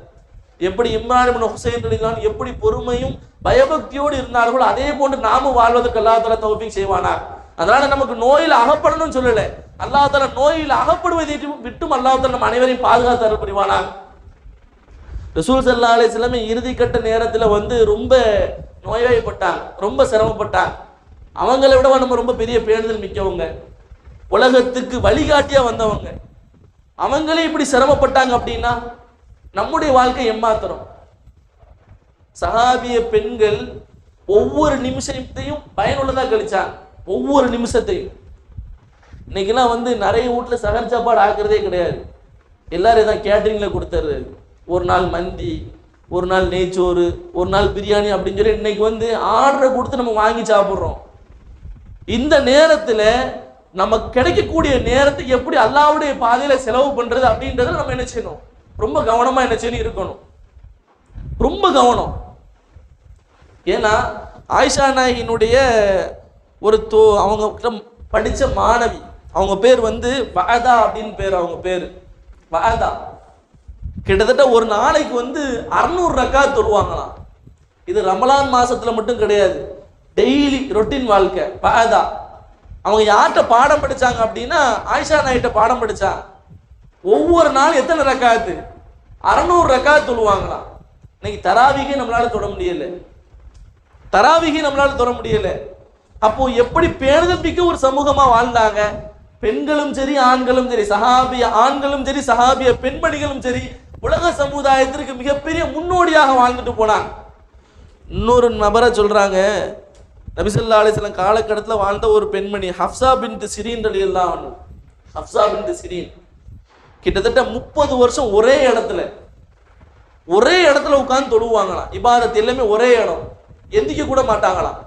Speaker 1: எப்படி இம்ரான் இப்னு ஹுசைன் ரலியல்லாஹு எப்படி பொறுமையும் பயபக்தியோடு இருந்தார்களோ அதே போன்று நாமும் வாழ்வதற்கு அல்லாஹ் தஆலா தௌஃபீக் செய்வானா. அதனால நமக்கு நோயில் அகப்படணும்னு சொல்லல, அல்லாஹ் தஆலா நோயில் அகப்படுவதை விட்டும் அல்லாஹ் தஆலா நம்ம அனைவரையும் பாதுகாத்து அருள் புரிவானா. ரசூல் ஸல்லல்லாஹு அலைஹி வஸல்லம் இறுதி கட்ட நேரத்துல ரொம்ப நோய்வாய்ப்பட்டாங்க, ரொம்ப சிரமப்பட்டாங்க. அவங்களை விட நம்ம ரொம்ப பெரிய பேணுதல் மிக்கவங்க, உலகத்துக்கு வழிகாட்டியா வந்தவங்க. அவங்களே இப்படி சிரமப்பட்டாங்க அப்படின்னா நம்முடைய வாழ்க்கை எம்மாத்திரம். சஹாபிய பெண்கள் ஒவ்வொரு நிமிஷத்தையும் பயனுள்ளதா கழிச்சாங்க, ஒவ்வொரு நிமிஷத்தையும். இன்னைக்கெல்லாம் நிறைய வீட்டுல சகர் சாப்பாடு ஆக்குறதே கிடையாது. எல்லாரும் தான் கேட்டரிங்ல கொடுத்துறது. ஒரு நாள் மந்தி, ஒரு நாள் நெய்ச்சோறு, ஒரு நாள் பிரியாணி அப்படின்னு சொல்லி இன்னைக்கு வந்து ஆர்டர் கொடுத்து நம்ம வாங்கி சாப்பிட்றோம். இந்த நேரத்தில் நமக்கு கிடைக்கக்கூடிய நேரத்தை எப்படி அல்லாஹ்வுடைய பாதையில செலவு பண்றது அப்படின்றத நம்ம என்ன செய்யணும், ரொம்ப கவனமா என்ன செய்யணும் இருக்கணும், ரொம்ப கவனம். ஏன்னா ஆயிஷா நாயகினுடைய ஒரு அவங்க படிச்ச மாணவி, அவங்க பேர் வந்து வஅதா அப்படின்னு பேர், அவங்க பேர் வஅதா. கிட்டத்தட்ட ஒரு நாளைக்கு வந்து 600 ரக்காத் தொழுவாங்களாம். இது ரமலான் மாசத்துல மட்டும் கிடையாது, டெய்லி ரொட்டீன் வாழ்க்கை. வஅதா அவங்க யார்கிட்ட பாடம் படிச்சாங்க அப்படின்னா ஆயிஷா நாயிட்ட பாடம் படிச்சாங்க. ஒவ்வொரு நாள் எத்தனை ரக்காத்து? 600 ரக்காத் தொழுவாங்களாம். இன்னைக்கு தராவிகை நம்மளால தொட முடியல, தராவிகை நம்மளால தொட முடியல. அப்போ எப்படி பேணுதல் மிக்க ஒரு சமூகமா வாழ்ந்தாங்க. பெண்களும் சரி ஆண்களும் சரி, சஹாபிய ஆண்களும் சரி சஹாபிய பெண்மணிகளும் சரி உலக சமுதாயத்திற்கு மிகப்பெரிய முன்னோடியாக வாழ்ந்துட்டு போனாங்க. இன்னொரு நபரை சொல்றாங்க, நபி ஸல்லல்லாஹு அலைஹி வஸல்லம் காலகட்டத்தில் வாழ்ந்த ஒரு பெண்மணி ஹஃப்ஸா பின்த் சிரீன் ரலியல்லாஹு அன்ஹா. ஹஃப்ஸா பின்த் சிரீன் கிட்டத்தட்ட 30 வருஷம் ஒரே இடத்துல உட்கார்ந்து தொழுவாங்களாம். இபாதத் எல்லாமே ஒரே இடம், எந்திக்க கூட மாட்டாங்களாம்.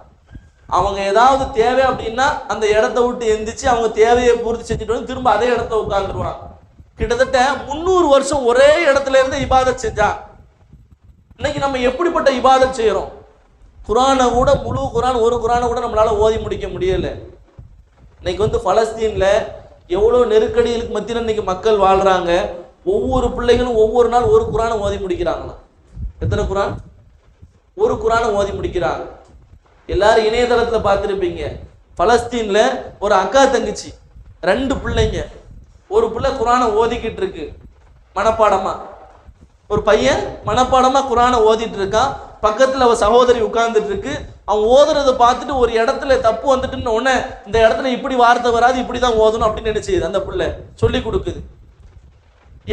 Speaker 1: அவங்க ஏதாவது தேவை அப்படின்னா அந்த இடத்த விட்டு எந்திரிச்சு அவங்க தேவையை பூர்த்தி செஞ்சுட்டு வந்து திரும்ப அதே இடத்த உட்கார்ந்துருவாங்க. கிட்டத்தட்ட 300 வருஷம் ஒரே இடத்துல இருந்து இபாதத் செஞ்சாங்க. இன்னைக்கு நம்ம எப்படிப்பட்ட இபாதத் செய்யறோம்? குரானை கூட, முழு குரான், ஒரு குரானை கூட நம்மளால ஓதி முடிக்க முடியல. இன்னைக்கு வந்து பலஸ்தீன்ல எவ்வளவு நெருக்கடிகளுக்கு மத்தியில் இன்னைக்கு மக்கள் வாழ்றாங்க. ஒவ்வொரு பிள்ளைகளும் ஒவ்வொரு நாள் ஒரு குரானை ஓதி முடிக்கிறாங்களாம். எத்தனை குரான்? ஒரு குரானை ஓதி முடிக்கிறாங்க. எல்லாரும் இணையதளத்துல பார்த்துருப்பீங்க, பலஸ்தீன்ல ஒரு அக்கா தங்கச்சி 2 பிள்ளைங்க, ஒரு பிள்ளை குரானை ஓதிக்கிட்டு இருக்கு மனப்பாடமா, ஒரு பையன் மனப்பாடமா குரானை ஓதிட்டு இருக்கான். பக்கத்துல அவ சகோதரி உட்கார்ந்துட்டு இருக்கு. அவன் ஓதுறதை பார்த்துட்டு ஒரு இடத்துல தப்பு வந்துட்டுன்னு உடனே இந்த இடத்துல இப்படி வார்த்தை வராது, இப்படிதான் ஓதணும் அப்படின்னு நினைச்சுது அந்த பிள்ளை சொல்லி கொடுக்குது.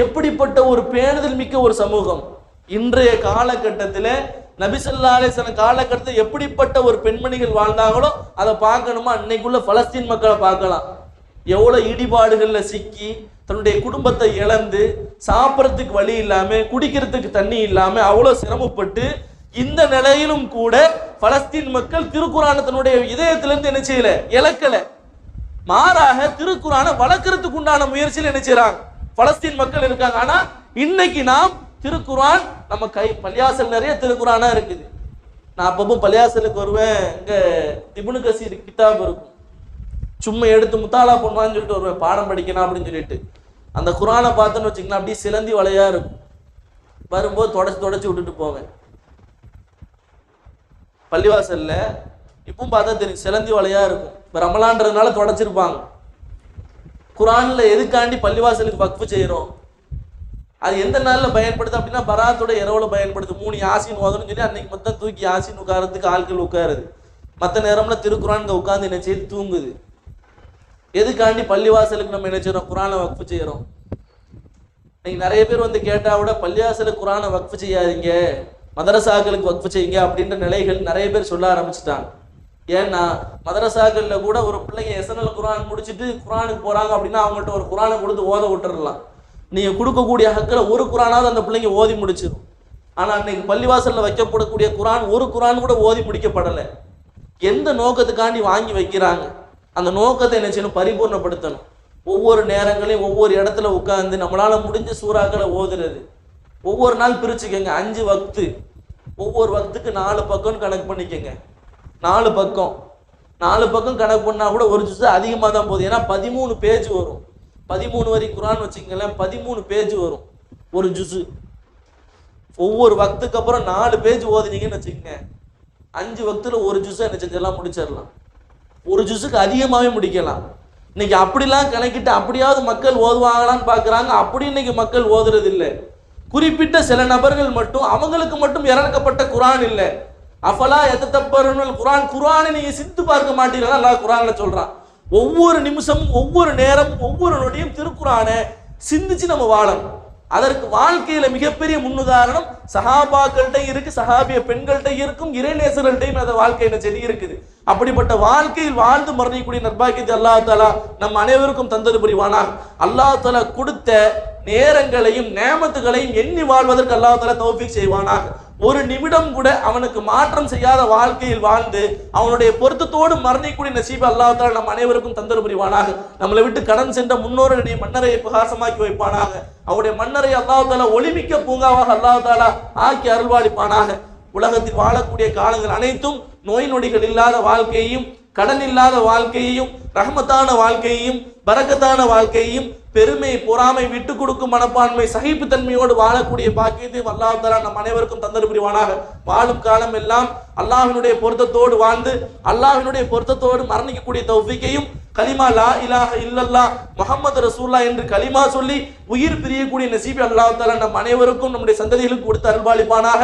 Speaker 1: எப்படிப்பட்ட ஒரு பேணுதல் மிக்க ஒரு சமூகம் இன்றைய காலகட்டத்தில். நபி ஸல்லல்லாஹு அலைஹி வஸல்லம் காலகட்டத்தில் எப்படிப்பட்ட ஒரு பெண்மணிகள் வாழ்ந்தாங்களோ அதை பார்க்கணுமா? இன்னைக்குள்ள பலஸ்தீன் மக்களை பார்க்கலாம். எவ்வளவு இடிபாடுகள்ல சிக்கி தன்னுடைய குடும்பத்தை இழந்து சாப்பிட்றதுக்கு வழி இல்லாம, குடிக்கிறதுக்கு தண்ணி இல்லாம அவ்வளவு சிரமப்பட்டு இந்த நிலையிலும் கூட பலஸ்தீன் மக்கள் திருக்குரானை தன்னுடைய இதயத்திலிருந்து என்ன செய்யல, இழக்கல. மாறாக திருக்குரானை வளர்க்கறதுக்கு உண்டான முயற்சியில் என்ன செய்றாங்க பலஸ்தீன் மக்கள் இருக்காங்க. ஆனா இன்னைக்கு நாம் திருக்குரான் நம்ம பள்ளியாசல் நிறைய திருக்குரானா இருக்குது. நான் அப்பப்போ பள்ளியாசலுக்கு வருவேன், இங்க இப்னு கஸீர் கிதாப் இருக்கும், சும்மா எடுத்து முத்தாலா பண்ணுவான்னு சொல்லிட்டு வருவேன், பாடம் படிக்கணும் அப்படின்னு சொல்லிட்டு. அந்த குரானை பார்த்தோன்னு வச்சுக்கலாம் அப்படியே சிலந்தி வலையா இருக்கும். வரும்போது தொடச்சி விட்டுட்டு போவேன். பள்ளிவாசல்ல இப்பவும் பார்த்தா தெரியும், சிலந்தி வலையா இருக்கும். இப்போ ரமலான்றதுனால தொடச்சிருப்பாங்க. குரான்ல எதுக்காண்டி பள்ளிவாசலுக்கு வக்ஃபு செய்யறோம், அது எந்த நாளில் பயன்படுது அப்படின்னா பராத்தோட இரவுல பயன்படுது. 3 யாசின் ஓதணும்னு சொல்லி அன்னைக்கு மொத்தம் தூக்கி யாசின் உட்காரத்துக்கு ஆட்கள் உட்காருது. மற்ற நேரம்ல திருக்குரான் உட்கார்ந்து என்ன செய்து தூங்குது. எதுக்காண்டி பள்ளிவாசலுக்கு நம்ம என்ன செய்யறோம், குரானை வக்ஃபு செய்யறோம். இன்னைக்கு நிறைய பேர் வந்து கேட்டா கூட பள்ளிவாசலுக்கு குரானை வக்ஃபு செய்யாதீங்க, மதரசாக்களுக்கு வக்ஃபு செய்யுங்க அப்படின்ற நிலைகள் நிறைய பேர் சொல்ல ஆரம்பிச்சுட்டாங்க. ஏன்னா மதரசாக்கள்ல கூட ஒரு பிள்ளைங்க எஸ்என்எல் குரான் முடிச்சுட்டு குரானுக்கு போறாங்க அப்படின்னா அவங்கள்ட்ட ஒரு குரானை கொடுத்து ஓத விட்டுறலாம். நீங்க கொடுக்கக்கூடிய ஹக்கில் ஒரு குரானாவது அந்த பிள்ளைங்க ஓதி முடிச்சிடும். ஆனா இன்னைக்கு பள்ளிவாசல்ல வைக்கப்படக்கூடிய குரான் ஒரு குரான் கூட ஓதி முடிக்கப்படலை. எந்த நோக்கத்துக்காண்டி வாங்கி வைக்கிறாங்க, அந்த நோக்கத்தை என்ன செய்யணும், பரிபூர்ணப்படுத்தணும். ஒவ்வொரு நேரங்களையும் ஒவ்வொரு இடத்துல உட்கார்ந்து நம்மளால முடிஞ்ச சூறாக்களை ஓதுறது. ஒவ்வொரு நாள் பிரிச்சுக்கங்க, 5 வக்து, ஒவ்வொரு வக்துக்கு 4 பக்கம் கணக்கு பண்ணிக்கங்க. 4 பக்கம் கணக்கு பண்ணா கூட ஒரு ஜுஸ் அதிகமாக தான் போகுது. ஏன்னா 13 பேஜ் வரும். 13 வரி குரான் வச்சுக்கங்களேன், 13 பேஜ் வரும் ஒரு ஜுஸ். ஒவ்வொரு வக்துக்கு அப்புறம் 4 பேஜ் ஓதுனீங்கன்னு வச்சுக்கோங்க, 5 வக்துல ஒரு ஜுஸ் என்ன செஞ்செல்லாம் முடிச்சிடலாம். ஒரு ஜுஸுக்கு அதிகமாகவே முடிக்கலாம். இன்னைக்கு அப்படிலாம் கணக்கிட்டு அப்படியாவது மக்கள் ஓதுவாங்களான்னு பார்க்குறாங்க. அப்படி இன்னைக்கு மக்கள் ஓதுறது இல்லை. குறிப்பிட்ட சில நபர்கள் மட்டும், அவங்களுக்கு மட்டும் இறக்கப்பட்ட குரான் இல்லை. அஃபலா யததப்பருனல் குரான், குரானை நீங்க சித்து பார்க்க மாட்டீங்களா? அல்லாஹ் குரான்ல சொல்றான். ஒவ்வொரு நிமிஷமும் ஒவ்வொரு நேரம் ஒவ்வொரு நொடியும் திருக்குரானை சிந்திச்சு நம்ம வாழணும். அதற்கு வாழ்க்கையில மிகப்பெரிய முன்னுதாரணம் சஹாபாக்கள்கிட்ட இருக்கு, சஹாபிய பெண்கள்கிட்ட இருக்கும், இறைநேசர்கள்ட்டையும் அந்த வாழ்க்கை என்ன செடி இருக்குது. அப்படிப்பட்ட வாழ்க்கையில் வாழ்ந்து மரணிக்கூடிய நற்பாக்கியத்தை அல்லாஹ் தஆலா நம் அனைவருக்கும் தந்தது புரிவானாக. அல்லாஹ் தஆலா கொடுத்த நேரங்களையும் நேமத்துகளையும் எண்ணி வாழ்வதற்கு அல்லாஹ் தஆலா தௌஃபீக் செய்வானாக. ஒரு நிமிடம் கூட அவனுக்கு மாற்றம் செய்யாத வாழ்க்கையில் வாழ்ந்து அவனுடைய பொருத்தத்தோடு மரணிக்கூடிய நசீபை அல்லாஹ் தஆலா நம் அனைவருக்கும் தந்தர் புரிவானாக. நம்மளை விட்டு கடன் சென்ற முன்னோருடைய மன்னரையை பிரகாசமாக்கி வைப்பானாக. அவருடைய மன்னரை அல்லாஹ் தஆலா ஒளிமிக்க பூங்காவாக அல்லாஹ் தஆலா ஆக்கி அருள்வாளிப்பானாக. உலகத்தில் வாழக்கூடிய காலங்கள் அனைத்தும் நோய் நொடிகள் இல்லாத வாழ்க்கையையும், கடன் இல்லாத வாழ்க்கையையும், ரஹ்மத்தான வாழ்க்கையையும், பரக்கத்தான வாழ்க்கையையும், பெருமை பொறாமை விட்டு கொடுக்கும் மனப்பான்மை சகிப்புத்தன்மையோடு வாழக்கூடிய பாக்கியத்தையும் அல்லாஹ் தஆலா நம் அனைவருக்கும் தந்தர் புரிவானாக. வாழும் காலம் எல்லாம் அல்லாஹ்வினுடைய பொருத்தத்தோடு வாழ்ந்து அல்லாஹ்வினுடைய பொருத்தத்தோடு மரணிக்கக்கூடிய தௌஃபீக்கையும், கலிமா லா இலாஹ இல்லல்லாஹ் முஹம்மது ரசூலுல்லாஹ் என்று கலிமா சொல்லி உயிர் பிரியக்கூடிய நசீபை அல்லாஹ் தஆலா நம் அனைவருக்கும் நம்முடைய சந்ததிகளுக்கு கொடுத்து அருள்பாலிப்பானாக.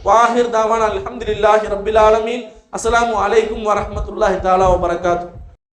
Speaker 1: வாஹிர் தாவானா அல்ஹம்துலில்லாஹி ரப்பில் ஆலமீன். அஸ்ஸலாமு அலைக்கும் வரஹ்மத்துல்லாஹி தஆலா வபரகாத்துஹு.